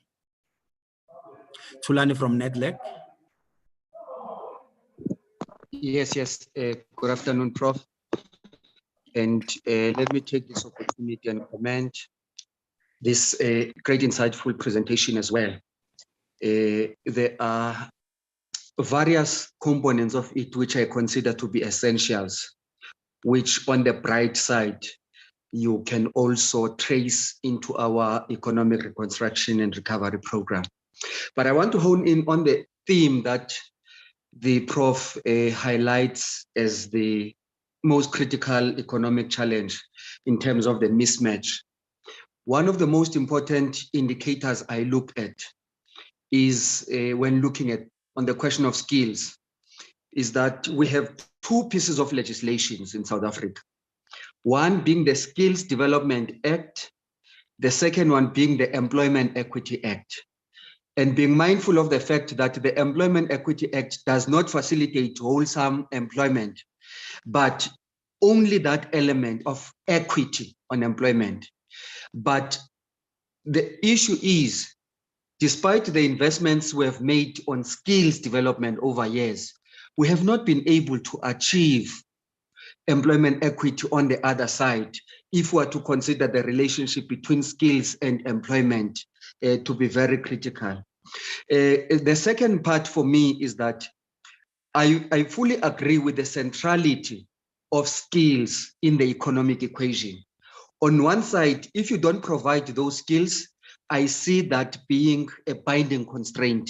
Thulani from NetLeg. Yes. Good afternoon, Prof. And let me take this opportunity and comment this great insightful presentation as well. There are various components of it which I consider to be essentials, which on the bright side, you can also trace into our economic reconstruction and recovery program. But I want to hone in on the theme that the Prof highlights as the most critical economic challenge in terms of the mismatch. One of the most important indicators I look at is when looking at on the question of skills, is that we have two pieces of legislations in South Africa. One being the Skills Development Act, the second one being the Employment Equity Act. And being mindful of the fact that the Employment Equity Act does not facilitate wholesome employment, but only that element of equity on employment. But the issue is, despite the investments we have made on skills development over years, we have not been able to achieve employment equity on the other side, if we are to consider the relationship between skills and employment to be very critical. The second part for me is that I fully agree with the centrality of skills in the economic equation. On one side, if you don't provide those skills, I see that being a binding constraint.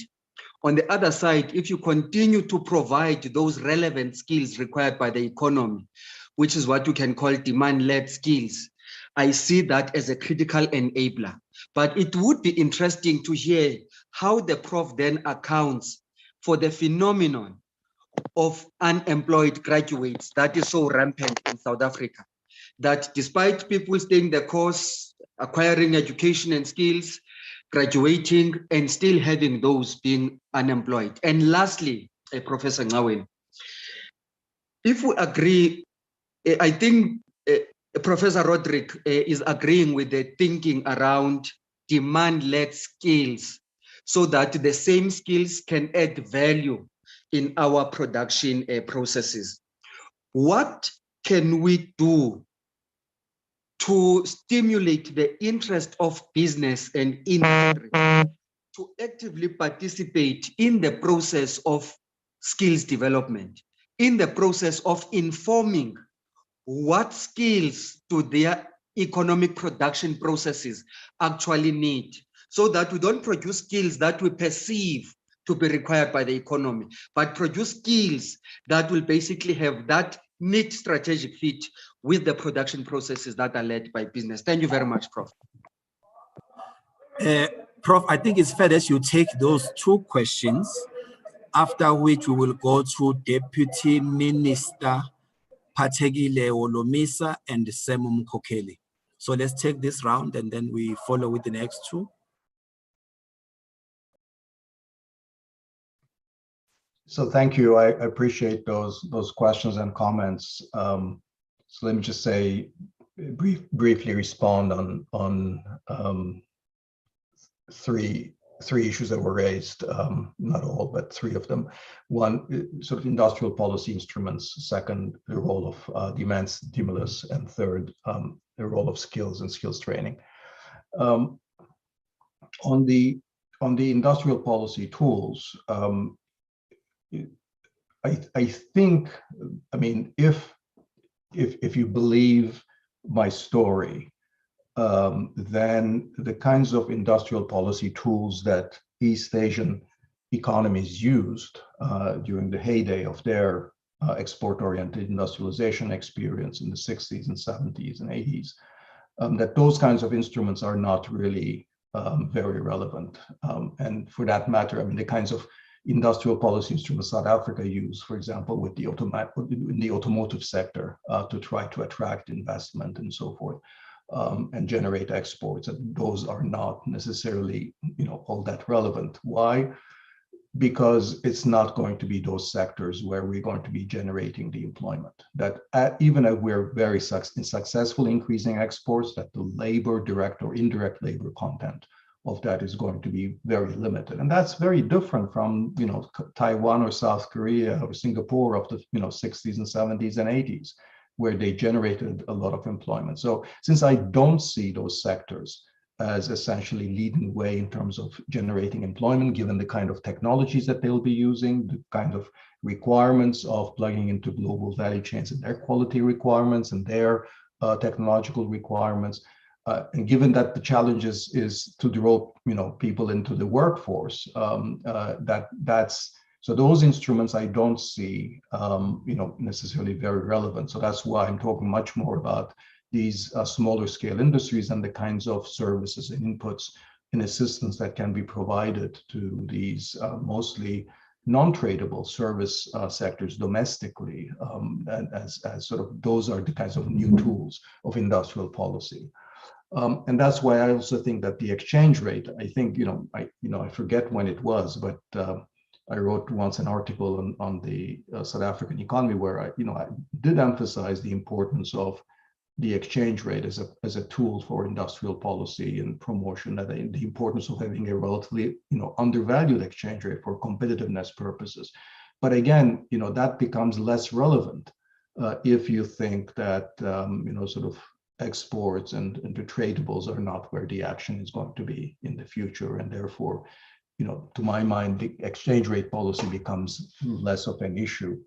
On the other side, if you continue to provide those relevant skills required by the economy, which is what you can call demand-led skills, I see that as a critical enabler. But it would be interesting to hear how the Prof then accounts for the phenomenon of unemployed graduates that is so rampant in South Africa, that despite people staying the course, acquiring education and skills, graduating, and still having those being unemployed. And lastly, Professor Ngawen, if we agree, I think Professor Roderick is agreeing with the thinking around demand-led skills, so that the same skills can add value in our production processes. What can we do to stimulate the interest of business and industry to actively participate in the process of skills development, in the process of informing what skills do their economic production processes actually need, so that we don't produce skills that we perceive to be required by the economy, but produce skills that will basically have that neat strategic fit with the production processes that are led by business. Thank you very much, Prof. Prof, I think it's fair that you take those two questions, after which we will go to Deputy Minister Phathekile Holomisa and Sam Mkhokheli. So let's take this round and then we follow with the next two. So thank you. I appreciate those questions and comments. So let me just say, briefly respond on three issues that were raised, not all, but three of them. One, sort of industrial policy instruments. Second, the role of demand stimulus. And third, the role of skills and skills training. On the industrial policy tools, I think, I mean, if you believe my story, then the kinds of industrial policy tools that East Asian economies used during the heyday of their export-oriented industrialization experience in the 60s and 70s and 80s, that those kinds of instruments are not really very relevant. And for that matter, I mean, the kinds of industrial policy instruments South Africa used, for example, with the automotive sector to try to attract investment and so forth, and generate exports. And those are not necessarily, all that relevant. Why? Because it's not going to be those sectors where we're going to be generating the employment. That even if we're very successful increasing exports, that the labor, direct or indirect labor content of that is going to be very limited. And that's very different from, Taiwan or South Korea or Singapore of the, 60s and 70s and 80s, where they generated a lot of employment. So since I don't see those sectors as essentially leading the way in terms of generating employment, given the kind of technologies that they'll be using, the kind of requirements of plugging into global value chains and their quality requirements and their technological requirements, and given that the challenge is to draw people into the workforce, so those instruments I don't see necessarily very relevant. So that's why I'm talking much more about these smaller scale industries and the kinds of services and inputs and assistance that can be provided to these mostly non-tradable service sectors domestically, and as sort of those are the kinds of new tools of industrial policy. And that's why I also think that the exchange rate, I think, I forget when it was, but I wrote once an article on the South African economy where I did emphasize the importance of the exchange rate as a tool for industrial policy and promotion, that the importance of having a relatively undervalued exchange rate for competitiveness purposes. But again, that becomes less relevant if you think that sort of exports and the tradables are not where the action is going to be in the future, and therefore, to my mind, the exchange rate policy becomes less of an issue.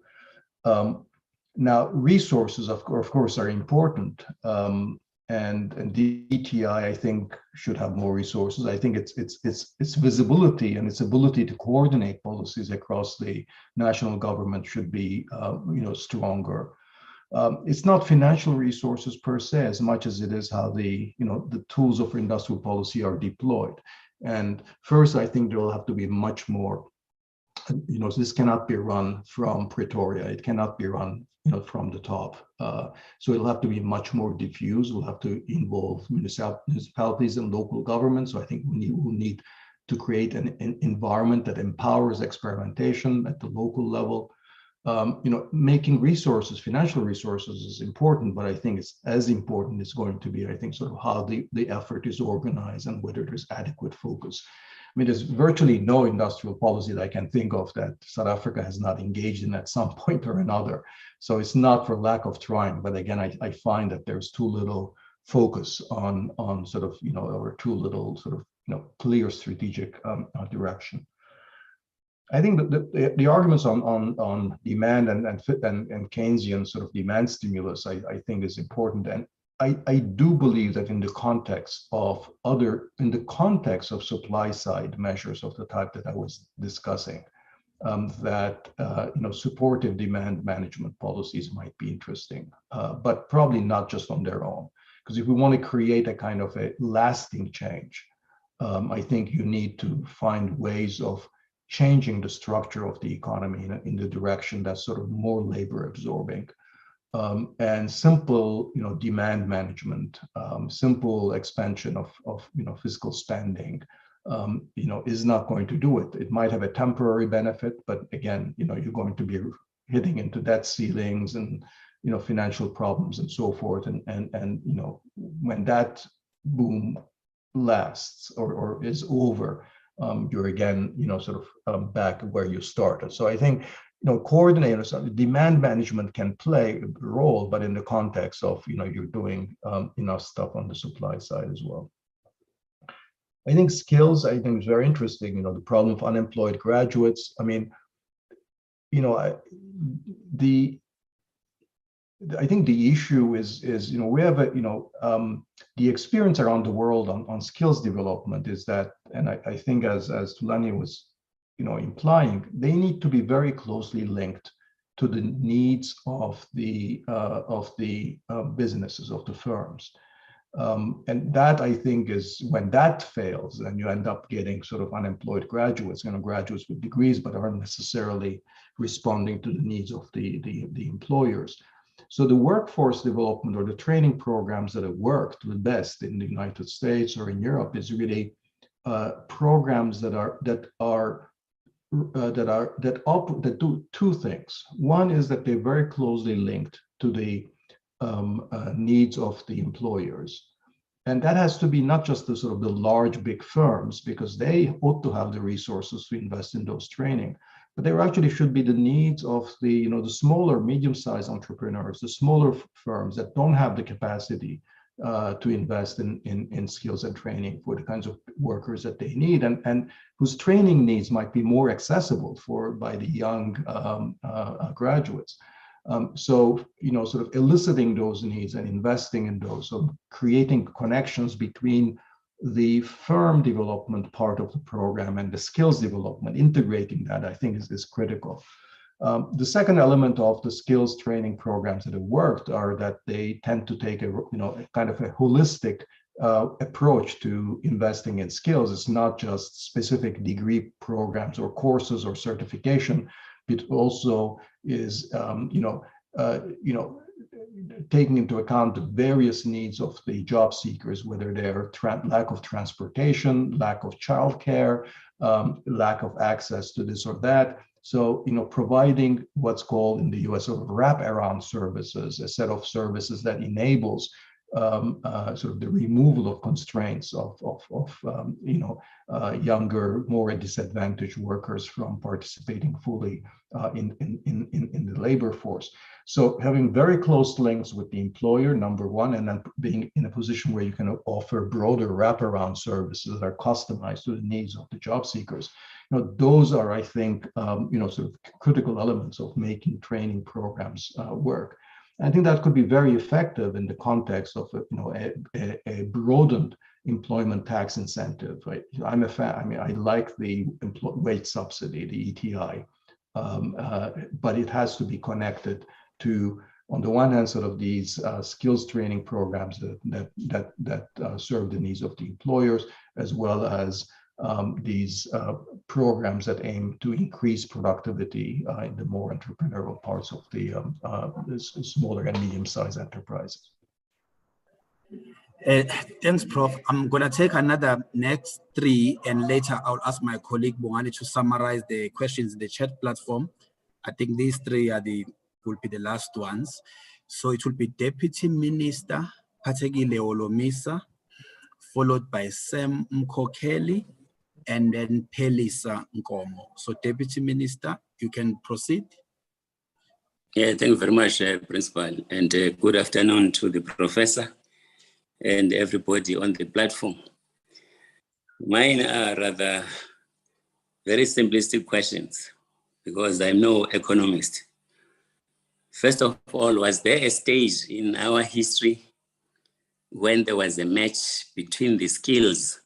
Now, resources, of course, are important, and DTI, I think, should have more resources. I think its visibility and its ability to coordinate policies across the national government should be, stronger. It's not financial resources per se, as much as it is how the tools of industrial policy are deployed. And first, I think there will have to be much more. This cannot be run from Pretoria. It cannot be run, from the top. So it'll have to be much more diffuse. We'll have to involve municipalities and local governments. So I think we'll need to create an environment that empowers experimentation at the local level. Making resources, financial resources, is important, but I think it's as important is going to be, I think, sort of how the effort is organized and whether there's adequate focus. I mean, there's virtually no industrial policy that I can think of that South Africa has not engaged in at some point or another. So it's not for lack of trying, but again, I find that there's too little focus on sort of, or too little sort of, clear strategic direction. I think that the arguments on demand and Keynesian sort of demand stimulus, I think, is important. And I do believe that in the context of supply side measures of the type that I was discussing, that supportive demand management policies might be interesting, but probably not just on their own. Because if we want to create a kind of a lasting change, I think you need to find ways of changing the structure of the economy in the direction that's sort of more labor absorbing. And simple, demand management, simple expansion of fiscal spending, is not going to do it. It might have a temporary benefit, but again, you're going to be hitting into debt ceilings and financial problems and so forth. And when that boom lasts or is over, you're again, sort of back where you started. So I think, coordinators, demand management can play a role, but in the context of, you're doing enough stuff on the supply side as well. I think skills, I think, is very interesting. The problem of unemployed graduates. I mean, I think the issue is we have the experience around the world on skills development is that, and I think as Thulani was implying, they need to be very closely linked to the needs of the businesses, of the firms. And that, I think, is when that fails, then you end up getting sort of unemployed graduates, graduates with degrees, but aren't necessarily responding to the needs of the employers. So the workforce development or the training programs that have worked the best in the United States or in Europe is really programs that do two things. One is that they're very closely linked to the needs of the employers, and that has to be not just the sort of the large big firms, because they ought to have the resources to invest in those training, but there actually should be the needs of the the smaller, medium-sized entrepreneurs, the smaller firms that don't have the capacity to invest in skills and training for the kinds of workers that they need, and whose training needs might be more accessible by the young graduates. So, sort of eliciting those needs and investing in those, so creating connections between the firm development part of the program and the skills development, integrating that, I think, is critical. The second element of the skills training programs that have worked are that they tend to take a kind of a holistic approach to investing in skills. It's not just specific degree programs or courses or certification, but also is taking into account the various needs of the job seekers, whether they're lack of transportation, lack of childcare, lack of access to this or that. So, providing what's called in the US sort of wraparound services, a set of services that enables sort of the removal of constraints of younger, more disadvantaged workers from participating fully in the labor force. So having very close links with the employer, number one, and then being in a position where you can offer broader wraparound services that are customized to the needs of the job seekers. Those are, I think, sort of critical elements of making training programs work. I think that could be very effective in the context of a broadened employment tax incentive. Right? I'm a fan. I mean, I like the wage subsidy, the ETI, but it has to be connected to, on the one hand, sort of these skills training programs that serve the needs of the employers, as well as these programs that aim to increase productivity in the more entrepreneurial parts of the smaller and medium-sized enterprises. Thanks, Prof. I'm going to take another next three, and later I'll ask my colleague Bongani to summarize the questions in the chat platform. I think these three will be the last ones. So it will be Deputy Minister Phathekile Holomisa, followed by Sam Mkhokheli, and then Pelisa Nkomo. So Deputy Minister, you can proceed. Yeah, thank you very much, Principal, and good afternoon to the Professor and everybody on the platform. Mine are rather very simplistic questions because I'm no economist. First of all, was there a stage in our history when there was a match between the skills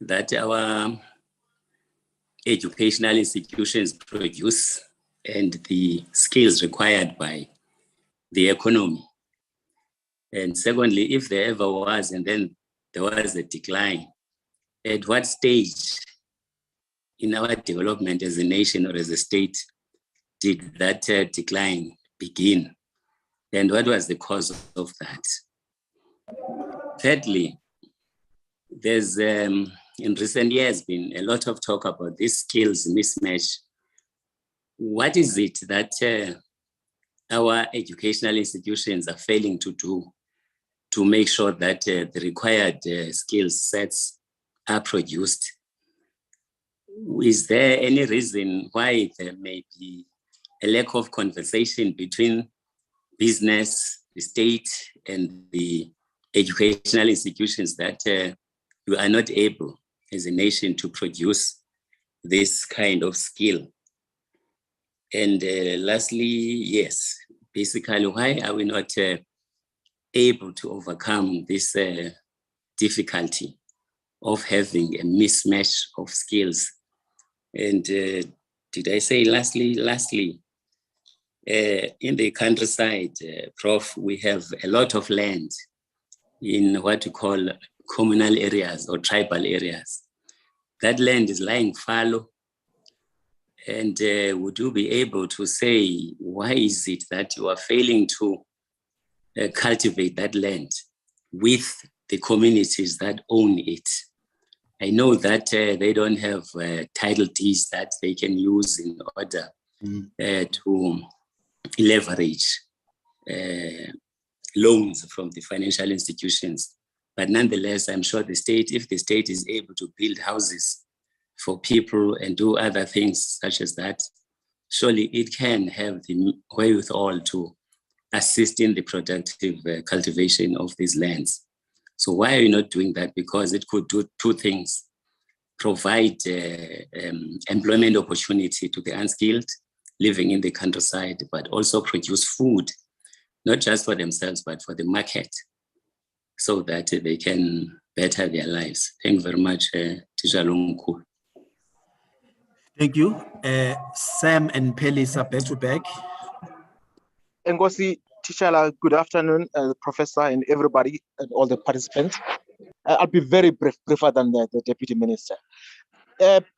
that our educational institutions produce and the skills required by the economy? And secondly, if there ever was, and then there was a decline, at what stage in our development as a nation or as a state did that decline begin? And what was the cause of that? Thirdly, there's in recent years been a lot of talk about this skills mismatch. What is it that our educational institutions are failing to do to make sure that the required skill sets are produced? Is there any reason why there may be a lack of conversation between business, the state, and the educational institutions that you are not able as a nation to produce this kind of skill? And lastly, yes, basically, why are we not able to overcome this difficulty of having a mismatch of skills? And did I say lastly, in the countryside, Prof, we have a lot of land in what we call communal areas or tribal areas. That land is lying fallow. And would you be able to say, why is it that you are failing to cultivate that land with the communities that own it? I know that they don't have title deeds that they can use in order to leverage loans from the financial institutions. But nonetheless, I'm sure the state, if the state is able to build houses for people and do other things such as that, surely it can have the wherewithal to assist in the productive cultivation of these lands. So why are you not doing that? Because it could do two things: provide employment opportunity to the unskilled living in the countryside, but also produce food, not just for themselves, but for the market, so that they can better their lives. Thank you very much, Teacher Longku. Thank you. Sam and Pelisa, back to back. Ngosi, Teacher, good afternoon, Professor and everybody and all the participants. I'll be very briefer than the Deputy Minister.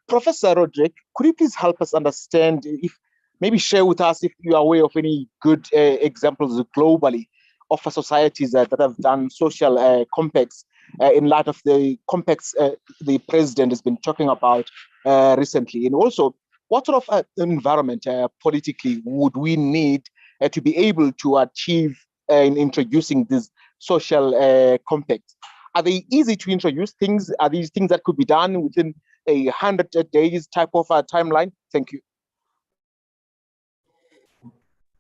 Professor Roderick, could you please help us understand, if maybe share with us if you are aware of any good examples globally of societies that have done social compacts in light of the complex the president has been talking about recently? And also, what sort of environment politically would we need to be able to achieve in introducing these social compacts? Are they easy to introduce things? Are these things that could be done within 100 days type of timeline? Thank you.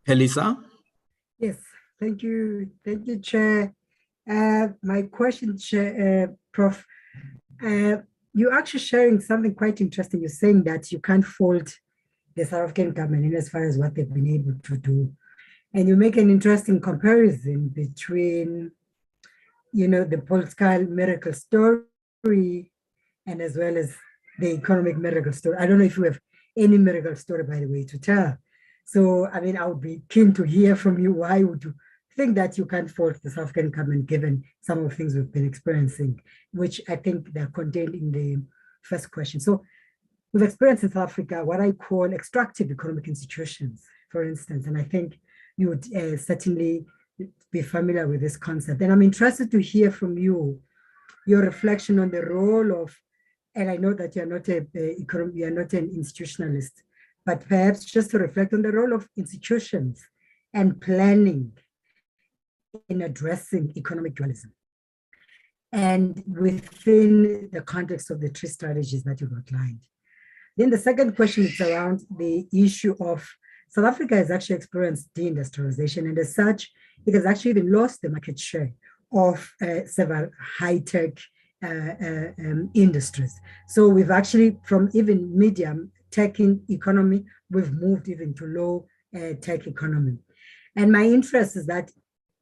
Elisa? Yes, thank you, Chair. My question, Chair, Prof, you're actually sharing something quite interesting. You're saying that you can't fault the South African government in as far as what they've been able to do. And you make an interesting comparison between, the political miracle story and as well as the economic miracle story. I don't know if you have any miracle story, by the way, to tell. So, I mean, I would be keen to hear from you. Why would you think that you can't fault the South African government given some of the things we've been experiencing, which I think they're contained in the first question. So we've experienced in South Africa what I call extractive economic institutions, for instance, and I think you would certainly be familiar with this concept. And I'm interested to hear from you, your reflection on the role of, and I know that you're not an institutionalist, but perhaps just to reflect on the role of institutions and planning in addressing economic dualism. And within the context of the three strategies that you've outlined. Then the second question is around the issue of South Africa has actually experienced deindustrialization, and as such, it has actually even lost the market share of several high-tech industries. So we've actually, from even medium tech economy, we've moved even to low tech economy. And my interest is that,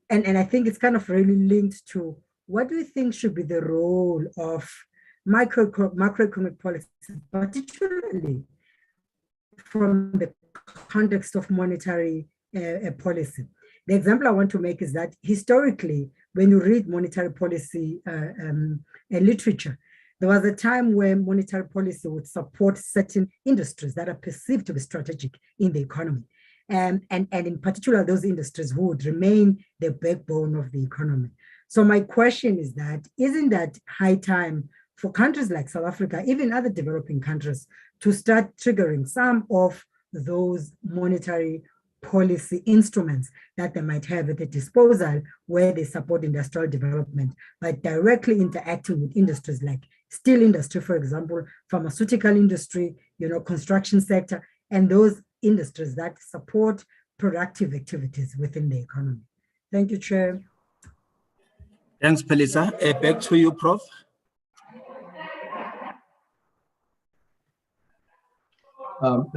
and I think it's kind of really linked to what do you think should be the role of macroeconomic policy, particularly from the context of monetary policy. The example I want to make is that historically, when you read monetary policy literature, there was a time when monetary policy would support certain industries that are perceived to be strategic in the economy. And in particular, those industries would remain the backbone of the economy. So my question is that, isn't that high time for countries like South Africa, even other developing countries, to start triggering some of those monetary policy instruments that they might have at their disposal where they support industrial development by directly interacting with industries like steel industry, for example, pharmaceutical industry, construction sector, and those industries that support productive activities within the economy. Thank you, Chair. Thanks, Pelisa. Back to you, Prof.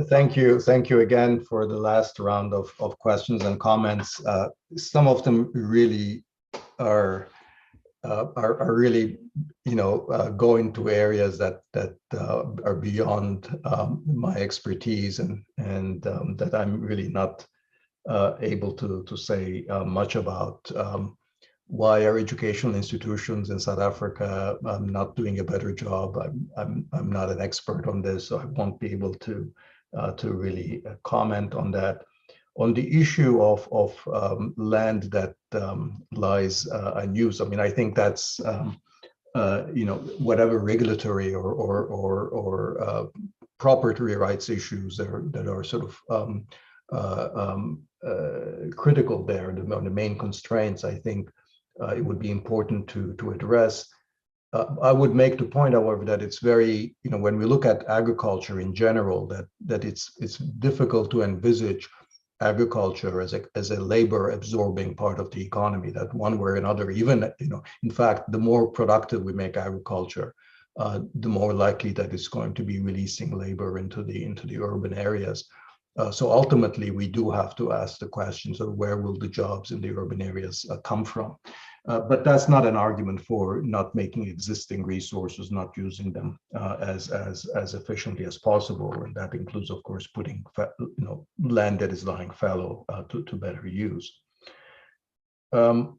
Thank you again for the last round of questions and comments. Some of them really are really, going to areas that are beyond my expertise and that I'm really not able to say much about. Why are educational institutions in South Africa not doing a better job? I'm not an expert on this, so I won't be able to really comment on that. On the issue of land that lies unused, I think that's whatever regulatory or property rights issues that are sort of critical there, the main constraints, I think. It would be important to address. I would make the point, however, that it's very, when we look at agriculture in general, that it's difficult to envisage agriculture as a labor absorbing part of the economy, that one way or another, even, in fact, the more productive we make agriculture, the more likely that it's going to be releasing labor into the urban areas. So ultimately, we do have to ask the questions of where will the jobs in the urban areas come from. But that's not an argument for not making existing resources, not using them as efficiently as possible. And that includes, of course, putting land that is lying fallow to better use. Sam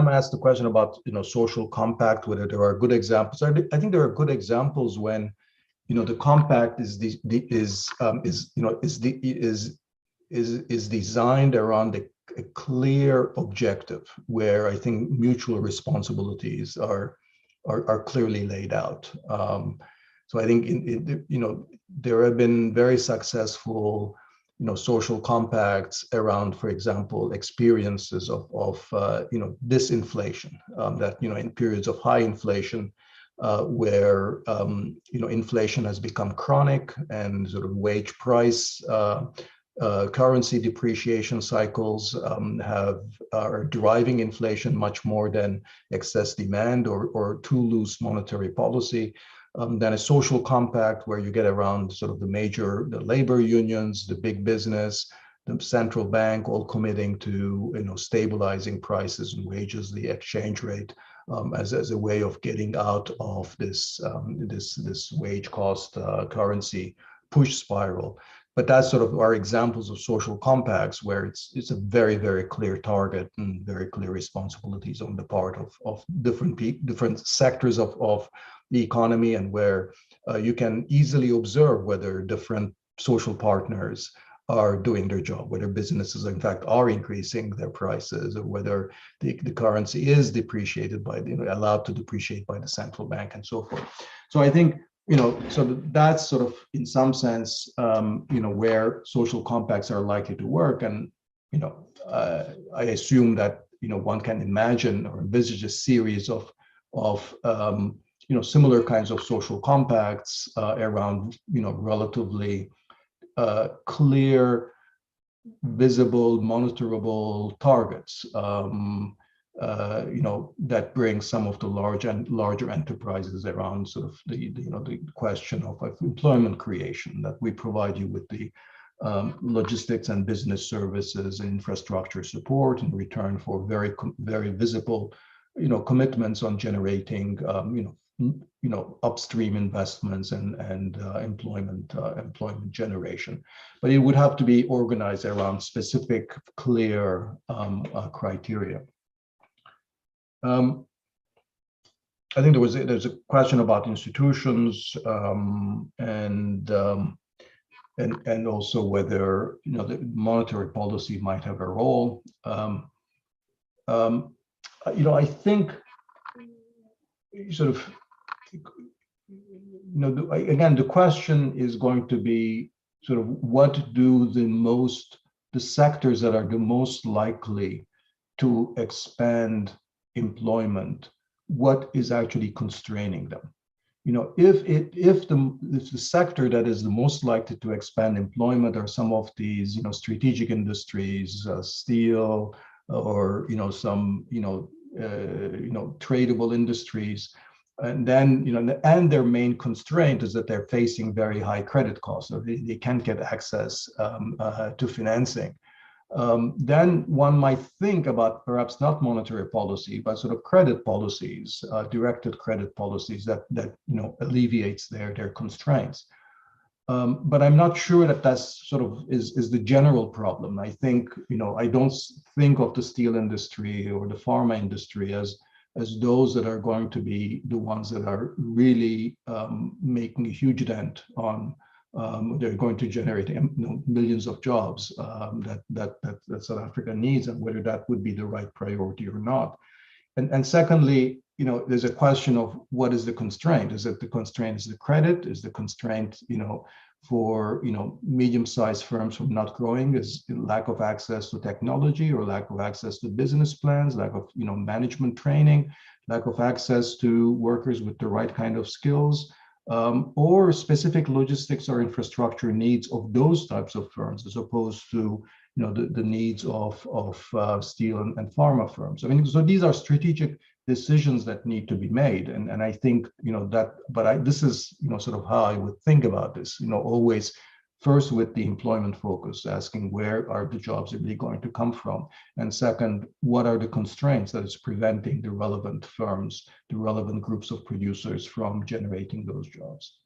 asked the question about social compact, whether there are good examples. I think there are good examples when the compact is designed around the a clear objective where I think mutual responsibilities are clearly laid out. So I think there have been very successful social compacts around, for example, experiences of disinflation, that in periods of high inflation, where inflation has become chronic and sort of wage price currency depreciation cycles are driving inflation much more than excess demand or too loose monetary policy. Then a social compact where you get around sort of the labor unions, the big business, the central bank, all committing to stabilizing prices and wages, the exchange rate, as a way of getting out of this wage cost currency push spiral. But that's sort of our examples of social compacts where it's a very, very clear target and very clear responsibilities on the part of different sectors of the economy, and where you can easily observe whether different social partners are doing their job, whether businesses in fact are increasing their prices, or whether the currency is depreciated allowed to depreciate by the central bank and so forth. So I think so that's sort of in some sense where social compacts are likely to work. And I assume that one can imagine or envisage a series of similar kinds of social compacts around relatively clear, visible, monitorable targets, that brings some of the larger enterprises around sort of the question of employment creation, that we provide you with the logistics and business services and infrastructure support in return for very visible commitments on generating upstream investments and employment generation. But it would have to be organized around specific, clear criteria. I think there's a question about institutions and also whether the monetary policy might have a role. I think sort of again, the question is going to be sort of what do the sectors that are the most likely to expand employment, what is actually constraining them? If the sector that is the most likely to expand employment are some of these strategic industries, steel, or some tradable industries, and then and their main constraint is that they're facing very high credit costs, so they can't get access to financing. Then one might think about perhaps not monetary policy, but sort of credit policies, directed credit policies that alleviates their constraints. But I'm not sure that that's sort of is the general problem. I think I don't think of the steel industry or the pharma industry as those that are going to be the ones that are really making a huge dent on. They're going to generate millions of jobs that South Africa needs, and whether that would be the right priority or not. And secondly, there's a question of what is the constraint? Is it the constraint is the credit? Is the constraint, for medium-sized firms from not growing is lack of access to technology, or lack of access to business plans, lack of management training, lack of access to workers with the right kind of skills, or specific logistics or infrastructure needs of those types of firms, as opposed to the needs of steel and pharma firms. I mean, so these are strategic decisions that need to be made, and I think this is sort of how I would think about this. Always first with the employment focus, asking where are the jobs really going to come from, and second, what are the constraints that is preventing the relevant firms, the relevant groups of producers from generating those jobs.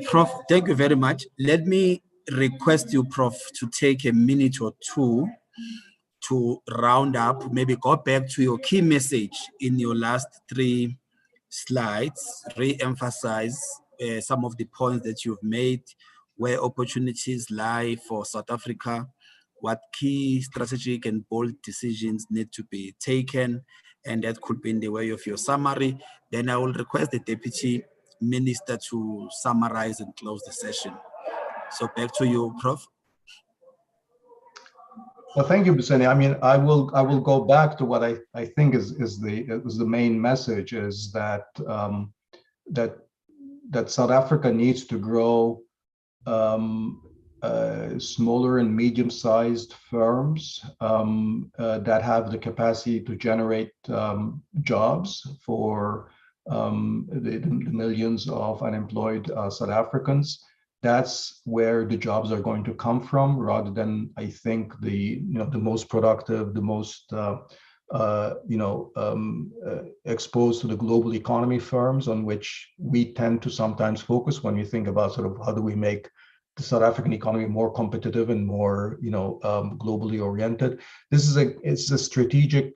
Prof, thank you very much. Let me request you, Prof, to take a minute or two to round up, maybe go back to your key message in your last 3 slides, re-emphasize some of the points that you've made, where opportunities lie for South Africa, what key strategic and bold decisions need to be taken, and that could be in the way of your summary. Then I will request the Deputy Minister to summarize and close the session. So back to you, Prof. Well, thank you, Buseni. I mean, I will go back to what I think is the main message, is that that South Africa needs to grow smaller and medium-sized firms that have the capacity to generate jobs for the millions of unemployed South Africans. That's where the jobs are going to come from, rather than, I think, the most productive, the most exposed to the global economy firms, on which we tend to sometimes focus when we think about sort of how do we make the South African economy more competitive and more globally oriented. It's a strategic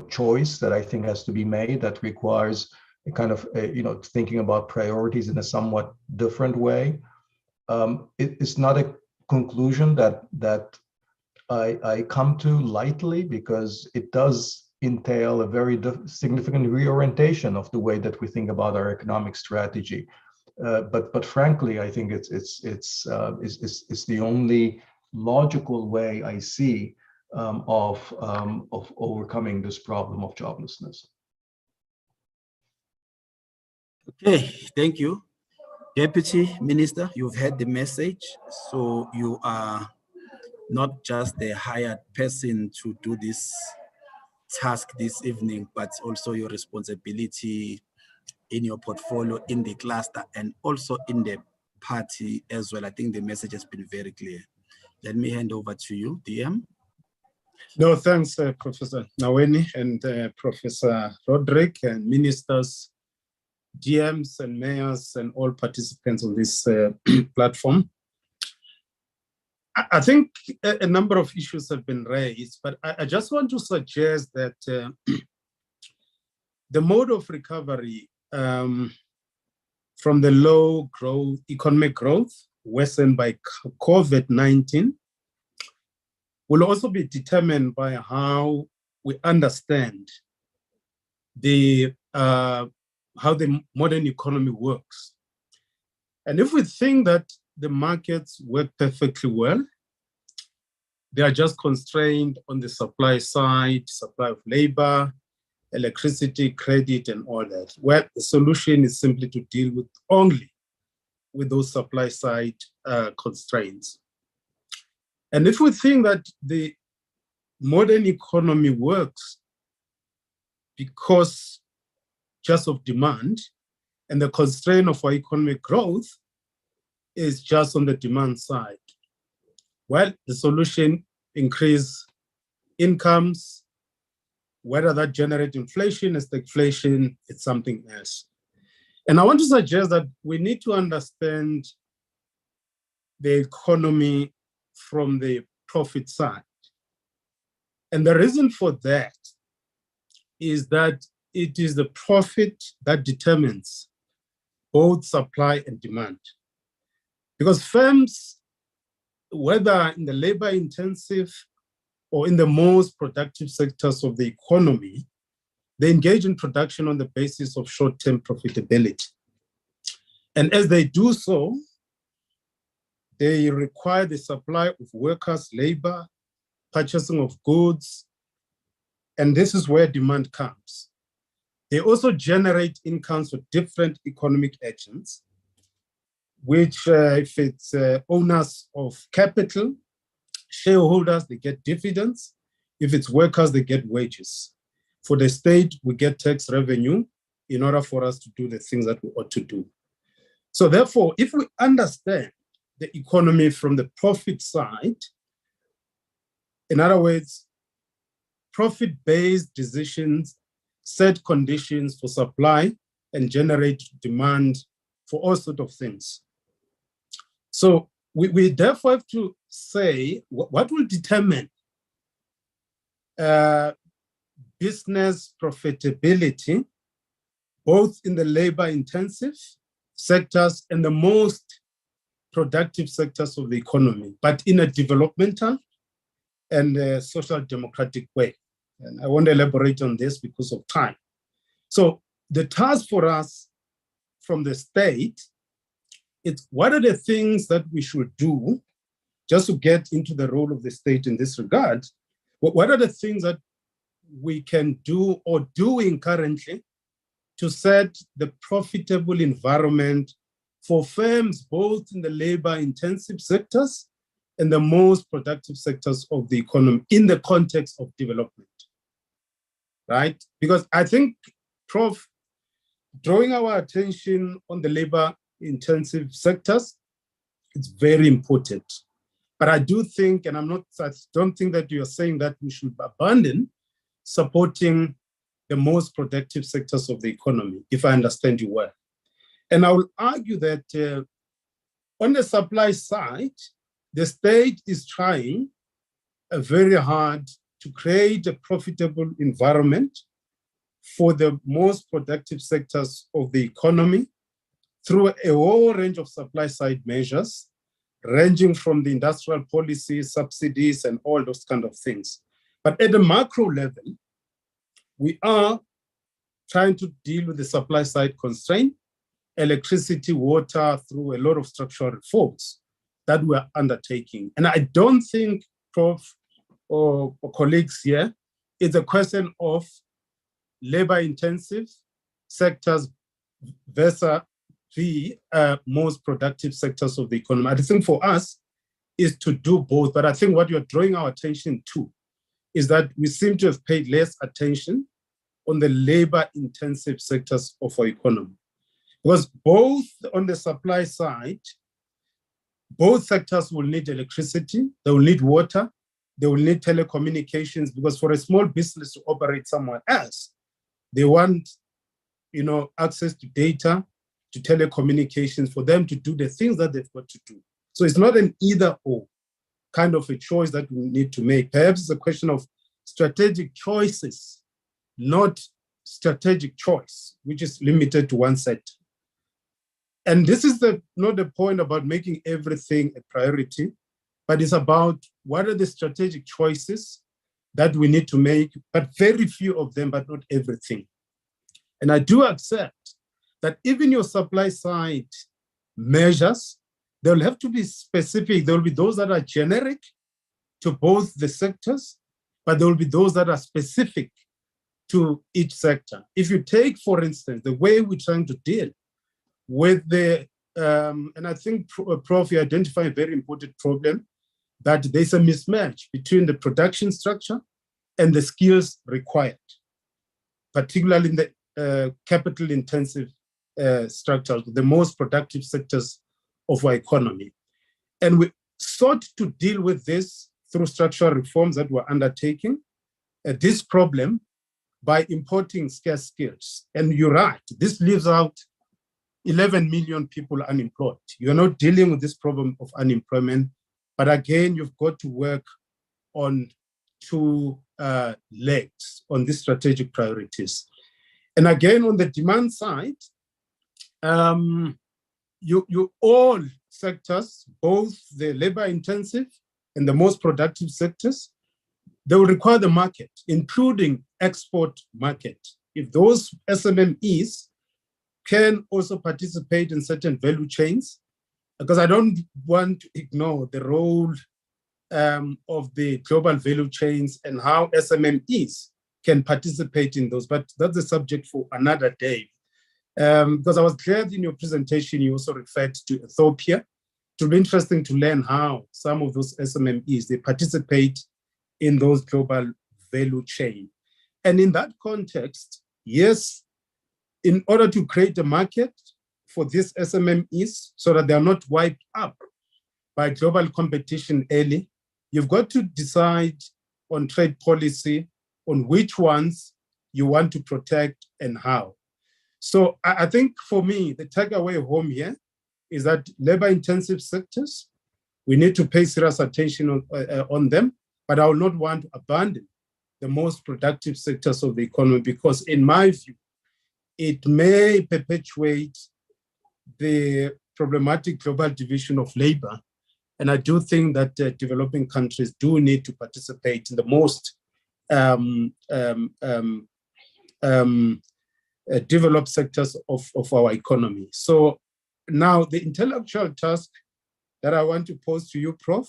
choice that I think has to be made, that requires a kind of thinking about priorities in a somewhat different way. It's not a conclusion that I come to lightly, because it does entail a very significant reorientation of the way that we think about our economic strategy. But frankly, I think it's the only logical way I see of overcoming this problem of joblessness. Okay, thank you. Deputy Minister, you've heard the message. So you are not just the hired person to do this task this evening, but also your responsibility in your portfolio, in the cluster, and also in the party as well. I think the message has been very clear. Let me hand over to you, DM. No, thanks, Professor Naweni and Professor Roderick, and ministers, GMs and mayors and all participants on this platform. I think a number of issues have been raised, but I just want to suggest that the mode of recovery from the low growth, economic growth worsened by COVID-19 will also be determined by how we understand how the modern economy works. And if we think that the markets work perfectly well, they are just constrained on the supply side, supply of labor, electricity, credit, and all that. Well, the solution is simply to deal with only with those supply side constraints. And if we think that the modern economy works because just of demand, and the constraint of our economic growth is just on the demand side, well, the solution: increase incomes. Whether that generates inflation or stagflation, it's something else. And I want to suggest that we need to understand the economy from the profit side. And the reason for that is that it is the profit that determines both supply and demand. Because firms, whether in the labor-intensive or in the most productive sectors of the economy, they engage in production on the basis of short-term profitability. And as they do so, they require the supply of workers, labor, purchasing of goods, and this is where demand comes. They also generate incomes for different economic agents, which if it's owners of capital, shareholders, they get dividends. If it's workers, they get wages. For the state, we get tax revenue in order for us to do the things that we ought to do. So therefore, if we understand the economy from the profit side, in other words, profit-based decisions set conditions for supply and generate demand for all sorts of things. So we therefore have to say what will determine business profitability, both in the labor-intensive sectors and the most productive sectors of the economy, but in a developmental and a social democratic way. And I want to elaborate on this because of time. So the task for us from the state, it's what are the things that we should do just to get into the role of the state in this regard? What are the things that we can do or doing currently to set the profitable environment for firms, both in the labor-intensive sectors and the most productive sectors of the economy in the context of development, right? Because I think, Prof, drawing our attention on the labor-intensive sectors, it's very important. But I do think, and I don't think that you're saying that we should abandon supporting the most productive sectors of the economy, if I understand you well. And I will argue that on the supply side, the state is trying very hard to create a profitable environment for the most productive sectors of the economy through a whole range of supply side measures, ranging from the industrial policies, subsidies, and all those kind of things. But at the macro level, we are trying to deal with the supply side constraint, electricity, water, through a lot of structural reforms that we are undertaking. And I don't think, Prof, or colleagues here, it's a question of labor-intensive sectors versus the most productive sectors of the economy. I think for us is to do both, but I think what you're drawing our attention to is that we seem to have paid less attention on the labor-intensive sectors of our economy. Because both on the supply side, both sectors will need electricity, they will need water, they will need telecommunications, because for a small business to operate somewhere else, they want, access to data, to telecommunications, for them to do the things that they've got to do. So it's not an either or kind of a choice that we need to make. Perhaps it's a question of strategic choices, not strategic choice, which is limited to one sector. And this is not the point about making everything a priority, but it's about what are the strategic choices that we need to make, but very few of them, but not everything. And I do accept that even your supply side measures, they'll have to be specific. There will be those that are generic to both the sectors, but there will be those that are specific to each sector. If you take, for instance, the way we're trying to deal with the, and I think, Prof, you identify a very important problem, that there's a mismatch between the production structure and the skills required, particularly in the capital-intensive structures, the most productive sectors of our economy. And we sought to deal with this through structural reforms that we're undertaking, this problem by importing scarce skills. And you're right, this leaves out 11 million people unemployed. You're not dealing with this problem of unemployment, but again, you've got to work on two legs on these strategic priorities. And again, on the demand side, you all sectors, both the labor-intensive and the most productive sectors, they will require the market, including export market. If those SMMEs can also participate in certain value chains, because I don't want to ignore the role of the global value chains and how SMMEs can participate in those, but that's a subject for another day. Because I was glad in your presentation, you also referred to Ethiopia. It will be interesting to learn how some of those SMMEs, they participate in those global value chain. And in that context, yes, in order to create a market for these SMMEs so that they are not wiped up by global competition early, you've got to decide on trade policy, on which ones you want to protect and how. So I think for me, the takeaway home here is that labor-intensive sectors, we need to pay serious attention on them, but I will not want to abandon the most productive sectors of the economy, because in my view, it may perpetuate the problematic global division of labor. And I do think that developing countries do need to participate in the most developed sectors of our economy. So now the intellectual task that I want to pose to you, Prof,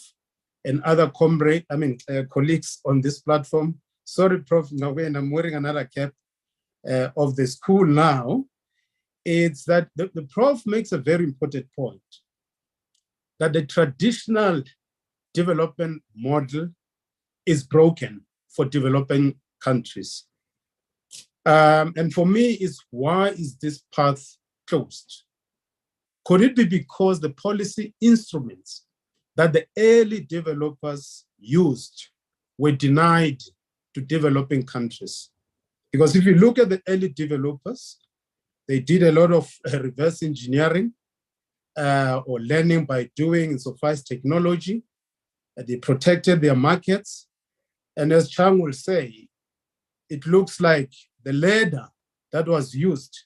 and other colleagues on this platform. Sorry, Prof, I'm wearing another cap of the school now. It's that the Prof makes a very important point, that the traditional development model is broken for developing countries. And for me, is why is this path closed? Could it be because the policy instruments that the early developers used were denied to developing countries? Because if you look at the early developers, they did a lot of reverse engineering or learning by doing insofar as technology. They protected their markets. And as Chang will say, it looks like the ladder that was used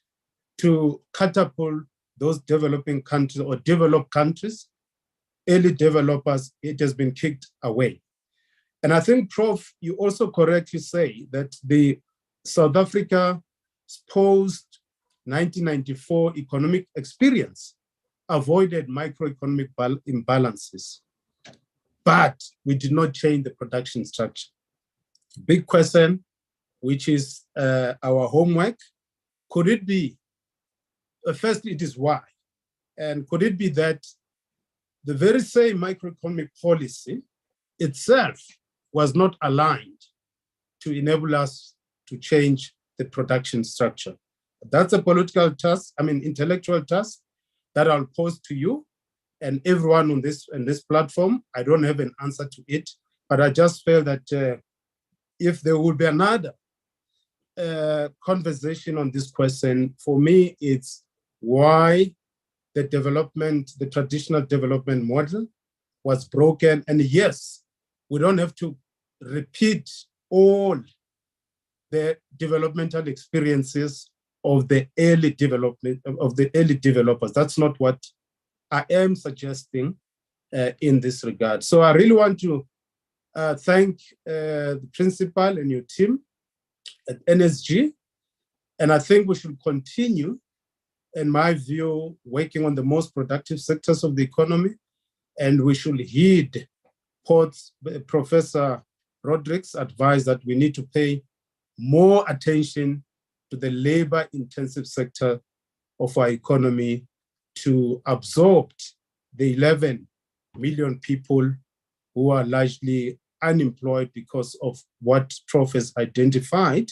to catapult those developing countries or developed countries, early developers, it has been kicked away. And I think, Prof, you also correctly say that the South Africa's post-1994 economic experience avoided microeconomic imbalances, but we did not change the production structure. Big question, which is our homework. Could it be, firstly, it is why, and could it be that the very same microeconomic policy itself was not aligned to enable us to change the production structure? That's a political task, intellectual task that I'll pose to you and everyone on this platform. I don't have an answer to it, but I just felt that if there would be another conversation on this question, for me, it's why the traditional development model was broken. And yes, we don't have to repeat all the developmental experiences of the early developers. That's not what I am suggesting in this regard. So I really want to thank the principal and your team at NSG. And I think we should continue, in my view, working on the most productive sectors of the economy. And we should heed Professor Roderick's advice that we need to pay more attention to the labor-intensive sector of our economy to absorb the 11 million people who are largely unemployed because of what Prof has identified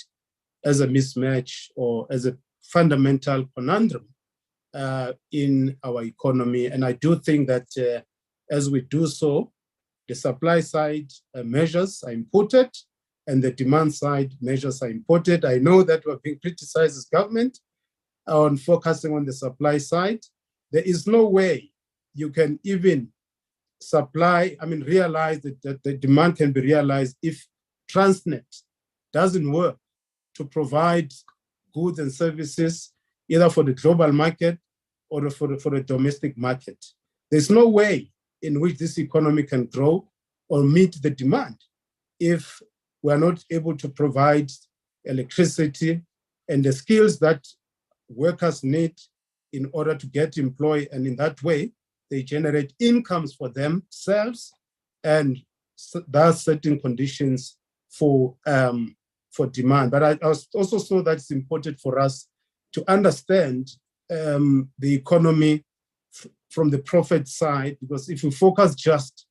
as a mismatch or as a fundamental conundrum in our economy. And I do think that as we do so, the supply side measures are imported and the demand side measures are imported. I know that we're being criticized as government on focusing on the supply side. There is no way you can even realize that the demand can be realized if Transnet doesn't work to provide goods and services either for the global market or for the domestic market. There's no way in which this economy can grow or meet the demand if we are not able to provide electricity and the skills that workers need in order to get employed. And in that way, they generate incomes for themselves and thus setting conditions for demand. But I also saw that it's important for us to understand the economy from the profit side, because if we focus just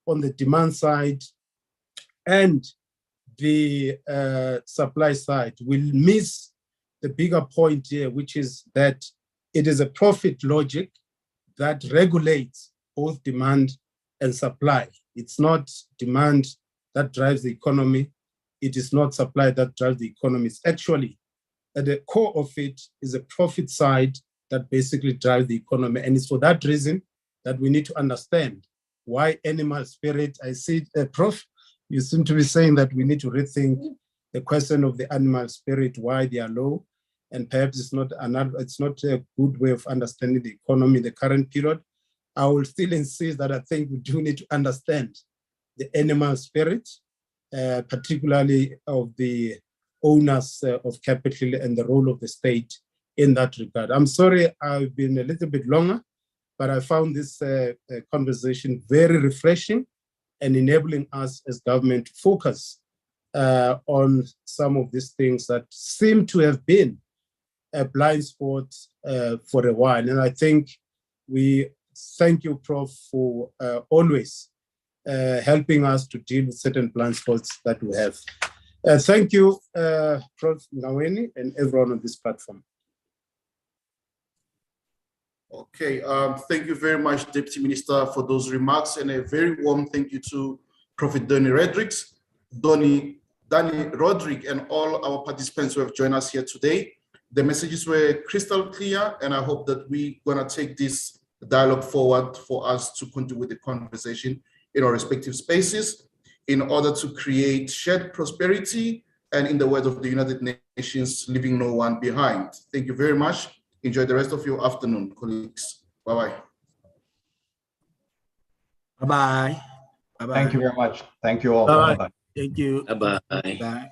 on the demand side and the supply side, we'll miss the bigger point here, which is that it is a profit logic that regulates both demand and supply. It's not demand that drives the economy. It is not supply that drives the economy. It's actually at the core of it is a profit side that basically drives the economy. And it's for that reason that we need to understand why animal spirit. I see, Prof, you seem to be saying that we need to rethink the question of the animal spirit, why they are low. and perhaps it's not a good way of understanding the economy in the current period. I will still insist that I think we do need to understand the animal spirit, particularly of the owners of capital and the role of the state in that regard. I'm sorry I've been a little bit longer, but I found this conversation very refreshing and enabling us as government to focus on some of these things that seem to have been a blind spot for a while. And I think we thank you, Prof, for always helping us to deal with certain blind spots that we have. Thank you, Prof. Ngaweni, and everyone on this platform. Okay, thank you very much, Deputy Minister, for those remarks, and a very warm thank you to Prophet Danny Rodrick, and all our participants who have joined us here today. The messages were crystal clear, and I hope that we're gonna take this dialogue forward for us to continue with the conversation in our respective spaces in order to create shared prosperity, and in the words of the United Nations, leaving no one behind. Thank you very much. Enjoy the rest of your afternoon, colleagues. Bye-bye. Bye-bye. Bye-bye. Thank you very much. Thank you all. Bye. Bye-bye. Thank you. Bye-bye. Bye.